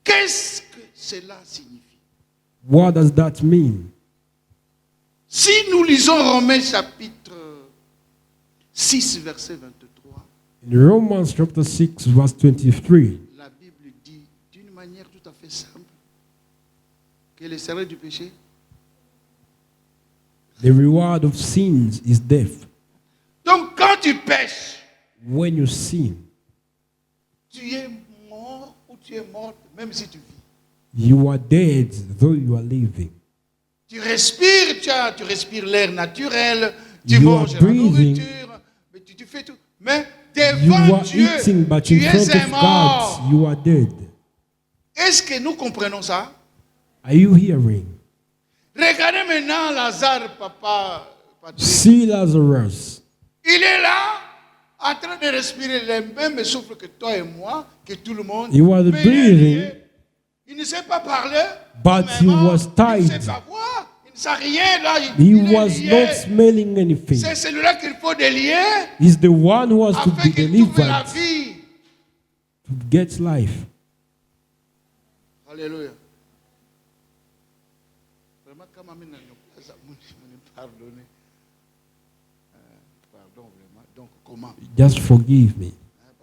Qu'est-ce que cela signifie? What does that mean? Si nous lisons Romains chapitre 6, verset 23, In Romans chapter 6, verse 23, la Bible dit d'une manière tout à fait simple que le salaire du péché, the reward of sins is death. donc quand tu pêches, When you sin, tu es mort ou tu es morte, même si tu vis. you are dead, though you are living. Tu respires, tu respires l'air naturel, tu You manges are la breathing. nourriture, mais tu fais tout. Mais You devant are Dieu, eating, but tu in front es un of mort. God, you are dead. Est-ce que nous comprenons ça? Are you hearing? Regardez maintenant Lazare, papa Patrick. See Lazarus. Il est là, en train de respirer le même souffle que toi et moi, que tout le monde. He was Mais breathing, il ne sait pas parler. but comme un he mort. was Il ne sait tied. pas voir. Il ne sait rien là. He Il est was lié. not smelling anything. C'est celui-là qu'il faut délier He's the one who has to afin be qu'il trouve la delivered vie. to get life. Alléluia. Vraiment, quand ma mère n'a pas pardonné. Pardon, vraiment. Donc, comment? Just forgive me.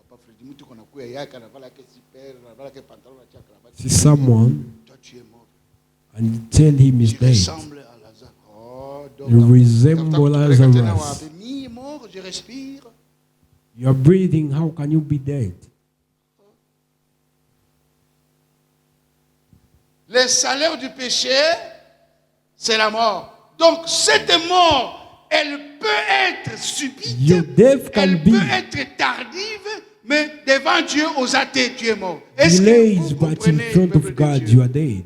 Papa Freddy, mutu kona kuya yaka na vala ke super, na vala ke pantalon na chakra. See someone Toi tu es mort. and you tell him he's Tu dead. ressembles à Lazare. Oh, donc. You resemble Lazarus. Mi mort, je respire. You are breathing. How can you be dead? Le salaire du péché, c'est la mort. Donc cette mort, elle peut être subite, Your death can elle be peut être tardive, mais devant Dieu, aux athées, tu es mort. Est-ce que delayed, vous but in comprenez, front peuple of de God, Dieu? you are dead.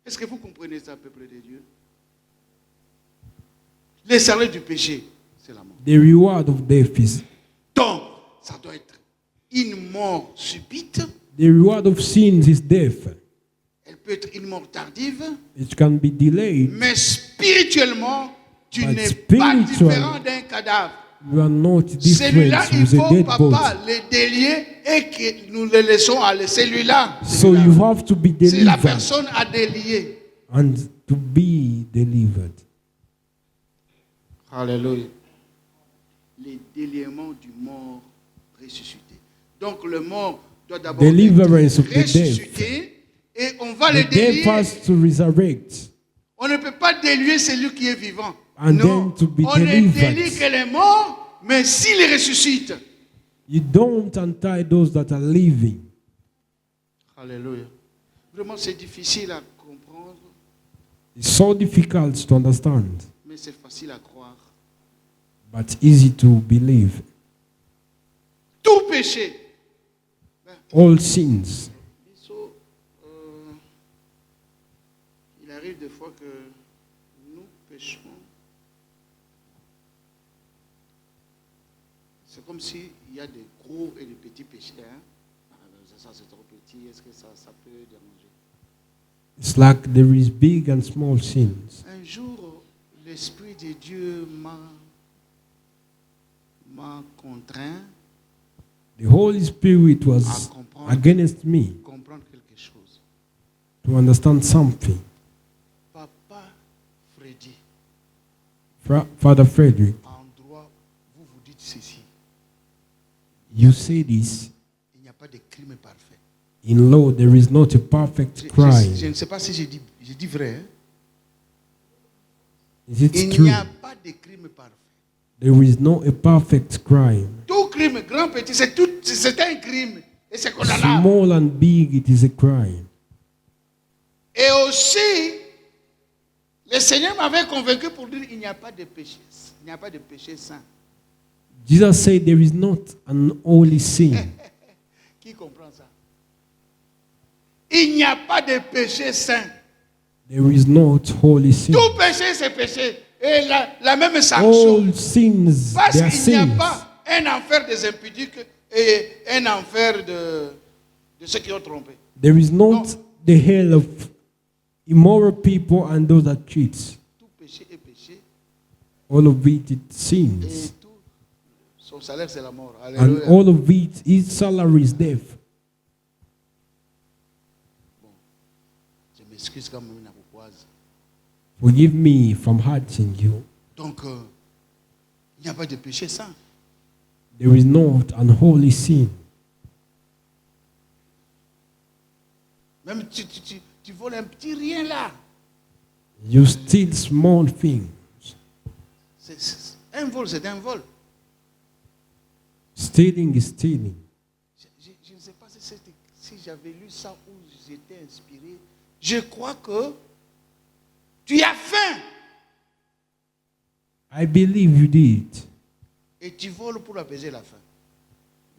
Est-ce que vous comprenez ça, peuple de Dieu? Le salaire du péché, c'est la mort. The reward of death is Donc, ça doit être une mort subite, the reward of sins is death. elle peut être une mort tardive, It can be delayed. mais spirituellement, tu But n'es pas spiritually, différent d'un cadavre. You are not Celui-là, different il with a faut, dead papa, body. le délier et que nous le laissons aller. Celui-là, So you have to be c'est la delivered personne à délier. and to be delivered. Alléluia. Les déliements du mort ressuscité. Donc le mort doit d'abord Deliverance of être the dead. ressuscité et on va le The death délier. has to resurrect. On ne peut pas délier celui qui est vivant. And Non, then to be on ne delivered. délie que les morts, mais s'il ressuscite. You don't untie those that are living. Alléluia. Vraiment, c'est difficile à comprendre, It's so difficult to understand, mais c'est facile à croire. but easy to believe. Tout péché. All sins. Il arrive des fois que nous péchons. C'est comme s'il y a des gros et des petits péchés. Hein? Ça c'est trop petit. Est-ce que ça peut déranger? It's like there is big and small sins. Un jour, l'Esprit de Dieu m'a contraint The Holy Spirit à was comprendre, against me comprendre quelque chose. to understand something. Papa Freddy, Father Frederick, en droit, vous dites ceci. you say this. Il n'y a pas de crime parfait. In law, there is not a perfect Je crime. ne sais pas si je dis vrai. Hein? Is it Il true? n'y a pas de crime parfait. There is no a perfect crime. Tout crime, grand, petit, c'est un crime. Et c'est condamnable. Small and big, it is a crime. Et aussi, le Seigneur m'avait convaincu pour dire qu'il n'y a pas de péché. Il n'y a pas de péché saint. Jesus said there is not an holy sin. Qui comprend ça? Il n'y a pas de péché saint. There is not holy sin. Tout péché, c'est péché. Et la même sanction. All sins, Parce they are qu'il n'y a sins. pas un enfer des impudiques et un enfer de ceux qui ont trompé. There is not the hell of immoral people and those that cheat. Tout péché est péché. All of it Et sins. tout, son salaire, c'est la mort. And Alléluia. all of it, its salary is death. Je m'excuse quand même, Naboukouaz. Forgive me from hurting you. Donc, il n'y a pas de péché saint. There is not unholy sin. Même tu voles un petit rien là. You steal small things. Un vol, c'est un vol. Stealing is stealing. Je ne sais pas si j'avais lu ça ou j'étais inspiré. Je crois que tu as faim I believe you did. et tu voles pour apaiser la faim.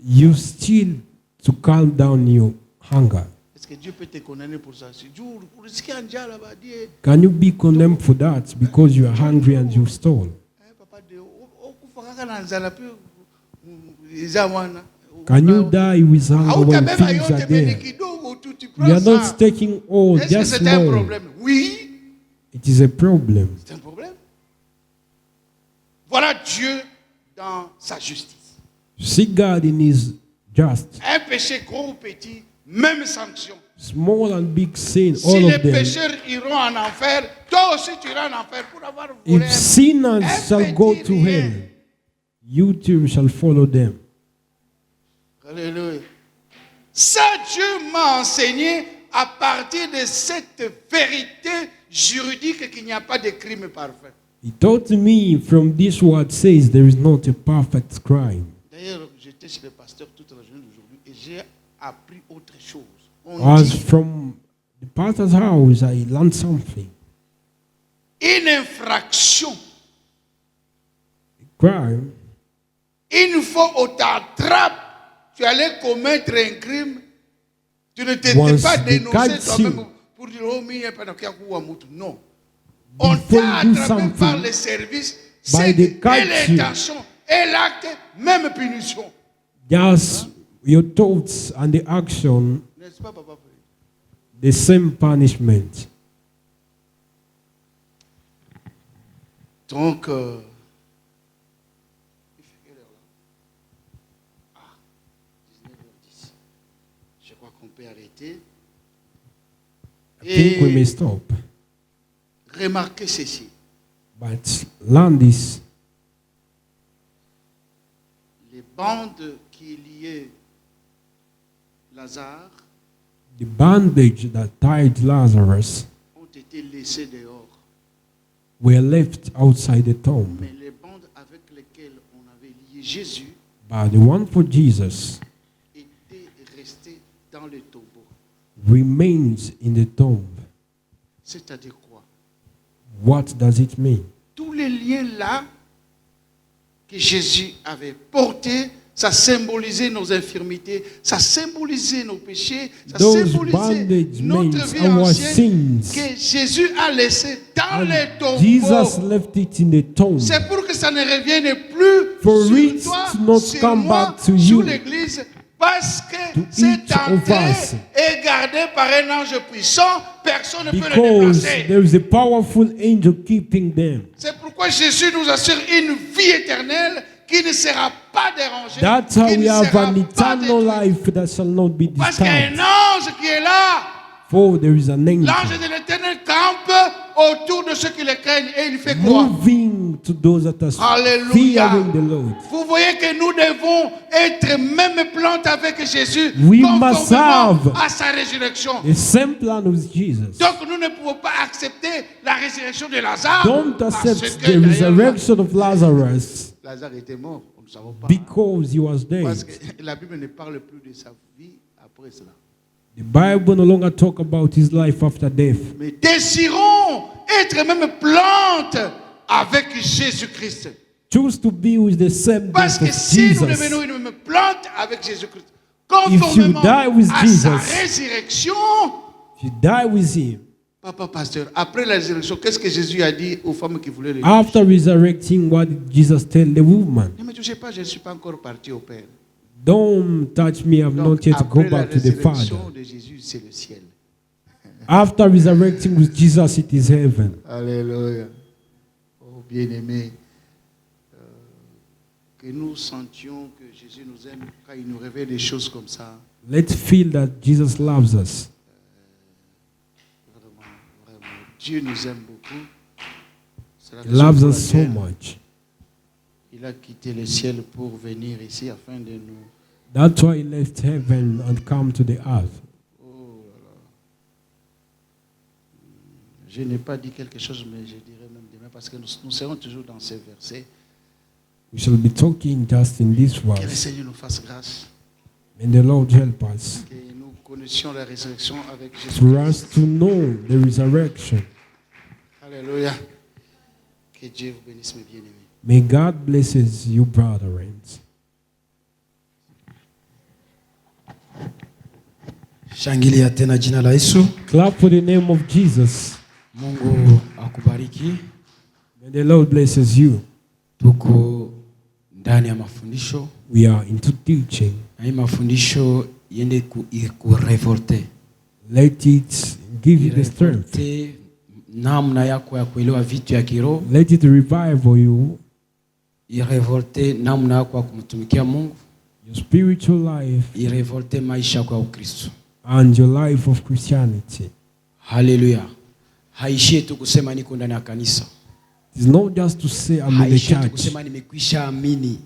You steal to calm down your hunger. Est-ce que Dieu peut te condamner pour ça? Si Dieu, pour ce qui est en Dieu là-bas, Dieu, Can you be condemned for that because you are hungry and you stole? papa, okufaka na nzala pe eza wana. Can you die with hunger when Hautabeba things are yote mais ni there? kidogo tu You prends are not ça. taking all, Est-ce que just c'est un small. problème? Oui, It is a problem. c'est un problème. Voilà Dieu dans sa justice. See God in His just. Un péché gros ou petit, même sanction. Small and big sin, Si all les of them. pécheurs iront en enfer, toi aussi tu iras en enfer pour avoir volé. If sinners un shall go petit to rien. hell, you too shall follow them. Alléluia. Ça, Dieu m'a enseigné à partir de cette vérité juridique qu'il n'y a pas de crime parfait. He taught me from this word says there is not a perfect crime. D'ailleurs, j'étais chez le pasteur toute la journée d'aujourd'hui et j'ai appris autre chose. On As dit from the pastor's house, I learned something. une infraction. Crime, Une fois on t'attrape, tu allais commettre un crime, tu ne t'étais Once pas they dénoncé catch toi-même you, pour dire oh mais il n'y a pas de cas ou amout. Non. On before t'a you do attrapé par something, les services, by c'est the catch et you. l'intention et l'acte, même punition. just your thoughts and the action, N'est-ce pas, papa? the same punishment. Donc, il fait quelle heure là? Ah, 19h10. Je crois qu'on peut arrêter. I think we may Et stop. remarquez ceci. But learn this. Les bandes qui liaient Lazare The bandage that tied Lazarus ont été laissées dehors. were left outside the tomb, Mais les bandes avec lesquelles on avait lié Jésus but the one for Jesus étaient restées dans le tombeau. remains in the tomb. C'est-à-dire quoi? What does it mean? Tous les liens là que Jésus avait portés, ça symbolisait nos infirmités, ça symbolisait nos péchés, ça Those symbolisait bandage notre means vie our ancienne sins. que Jésus a laissé dans And les Jesus tombeaux. left it in the tomb. C'est pour que ça ne revienne plus For sur it toi, to not sur come moi, back to sur you. l'Église, parce que To c'est each of entré us. et gardé par un ange puissant, personne ne peut le Because déplacer. there is a powerful angel keeping them. C'est pourquoi Jésus nous assure une vie éternelle qui ne sera pas dérangée, That's how qui we ne have sera an pas eternal détruite. life that shall not be Parce qu'il y a un disturbed. ange qui est là. For there is an angel L'ange de l'éternel campe autour de ceux qui le craignent et il fait quoi? moving to those that are Alléluia. fearing the Lord. Vous voyez que nous devons être même plantes avec Jésus We must conformément serve à sa résurrection. the same plan with Jesus. Donc nous ne pouvons pas accepter la résurrection de Lazare Don't parce accept que the d'ailleurs, resurrection of Lazarus Lazare était mort, nous ne savons pas. because he was Parce dead. que la Bible ne parle plus de sa vie après cela. The Bible no longer talk about his life after death. Mais désirons être même plantes avec Jésus-Christ. Choose to be with the same Parce death que of si nous Jesus. devenons une même plante avec Jésus-Christ, If you conformément die with à sa Jesus, résurrection, If you die with him, papa pasteur, après la résurrection, qu'est-ce que Jésus a dit aux femmes qui voulaient le after resurrecting, what did Jesus tell the woman? Ne me touchez pas, je ne suis pas encore parti au Père. Don't touch me, I've Donc, not yet go après la back to the résurrection Father. de Jésus, c'est le ciel. After resurrecting with Jesus, it is heaven. Alléluia. Oh bien-aimé, que nous sentions que Jésus nous aime quand il nous révèle des choses comme ça. Let's feel that Jesus loves us. Vraiment, vraiment. Dieu nous aime beaucoup. C'est la He raison loves pour us so laquelle much. il a quitté le ciel pour venir ici afin de nous. That's why he left heaven and come to the earth. Oh là là. Je n'ai pas dit quelque chose, mais je dirai même demain parce que nous serons toujours dans ces versets. We shall be talking just in this Que le verse. Seigneur nous fasse grâce. May the Lord help us Que nous connaissions la résurrection avec Jésus. for us to know the resurrection. Alléluia. Que Dieu vous bénisse, mes bien-aimés. May God blesses you, brethren. Shangilia tena jina la Yesu. Clap for the name of Jesus. Mungu akubariki. May the Lord blesses you. Tuko ndani ya mafundisho. We are into teaching. Na hii mafundisho yende kurevolte. Let it give you the strength. Namna yako ya kuelewa vitu ya kiroho. Let it revive you. Irevolte namna yako ya kumtumikia Mungu. Your spiritual life. Irevolte maisha yako ya Ukristo. And your life of Christianity. Hallelujah. Haishie tu kusema niko ndani ya kanisa. It's not just to say I'm in the Haishie tu church. kusema nimekwisha amini.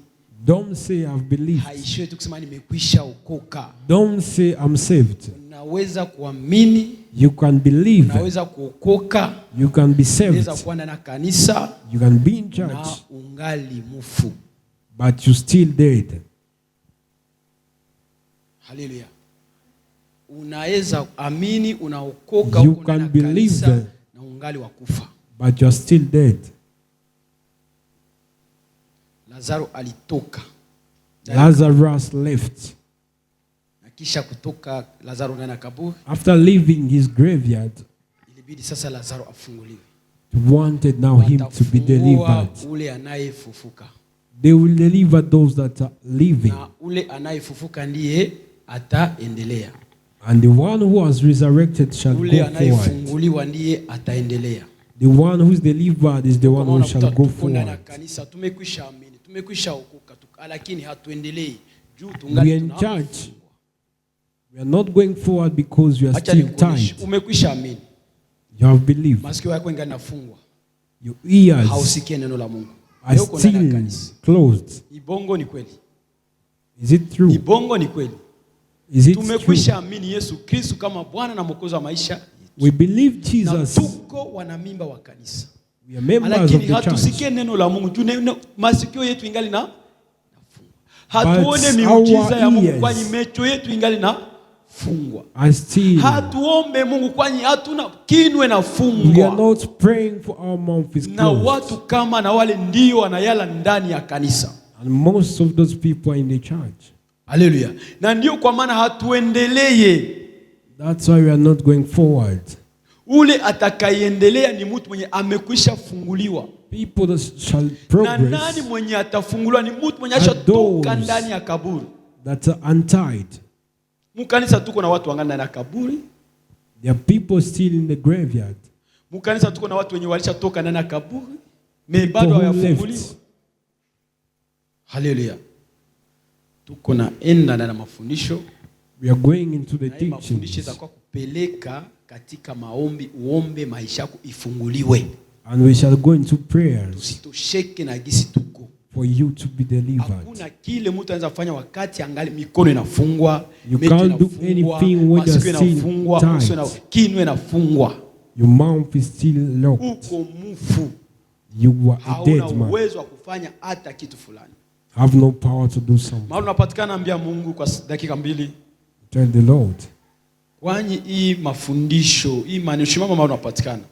Don't say I've believed. Haishie tu kusema nimekwisha okoka. Don't say I'm saved. Unaweza kuamini. You can believe. Unaweza kuokoka. You can be saved. Unaweza kuwa ndani ya kanisa. You can be in Na church. ungali mufu. But you still dead. Hallelujah. Unaweza amini, unaokoka, You uko ndani can ya believe kanisa that. na ungali wakufa. But you're still dead. Lazaro alitoka. Lazarus left. Na kisha kutoka Lazaro ndani ya kaburi, After leaving his graveyard, ilibidi sasa Lazaro afunguliwe. he wanted now him to be delivered. Ule anayefufuka. They will deliver those that are living. Na ule anayefufuka ndiye ataendelea. And the one who was resurrected shall Ule go forward. anayefunguliwa ndiye ataendelea. The one who is delivered is the one who shall go Tuko ndani ya forward. kanisa, tumekwisha amini, tumekwisha okoka, lakini hatuendelei juu We tungali are in church. We are not going forward because we are Acha still nikuonyeshe, tied. umekwisha amini. You have believed. Masikio yako ingali nafungwa. Your ears Hausikie neno la Mungu. are Leo uko ndani ya still kanisa. closed. Ibongo ni kweli. Is it true? Ibongo ni kweli. Is it true? Tumekwisha amini Yesu Kristo kama Bwana na Mwokozi wa maisha. We believe Na Jesus. tuko wanamimba wa kanisa. We are members of Lakini the church. hatusikie neno la Mungu. Masikio yetu ingali na hatuone But miujiza our ya Mungu ears kwani macho yetu ingali na fungwa. are still. Hatuombe Mungu kwani hatuna kinwe na We are fungwa. not praying for our mouth is Na closed. watu kama na wale ndio wanayala ndani ya kanisa. And most of those people are in the church. Haleluya. Na ndio kwa maana hatuendelee. That's why we are not going forward. Ule atakayeendelea ni mtu mwenye amekwisha funguliwa. People that shall Na progress, nani mwenye atafunguliwa ni mtu mwenye Are ashatoka those ndani ya kaburi. that are untied. Mkanisa tuko na watu wangana ndani ya kaburi. There are people still in the graveyard. Mkanisa tuko na watu wenye walishatoka ndani ya kaburi. Me People bado who hawafunguliwa. left. Haleluya. Tuko na enda ndani ya mafundisho. We are going into the Na hii mafundisho teachings. itakuwa kupeleka katika maombi, uombe maisha yako ifunguliwe. And we shall go into prayers Usitosheke na gisi tuko. for you to be delivered. Hakuna kile mtu anaweza kufanya wakati angali mikono inafungwa, You macho can't do inafungwa, anything when masikio you're still inafungwa, tied. uso na kinwe inafungwa. Your mouth is still locked. Uko mfu. You are a Hauna dead man. uwezo wa kufanya hata kitu fulani. Have no power to do something. Mahali unapatikana, ambia Mungu kwa dakika 2. Tell the Lord. Kwani hii mafundisho, hii maneno, shimama mahali unapatikana.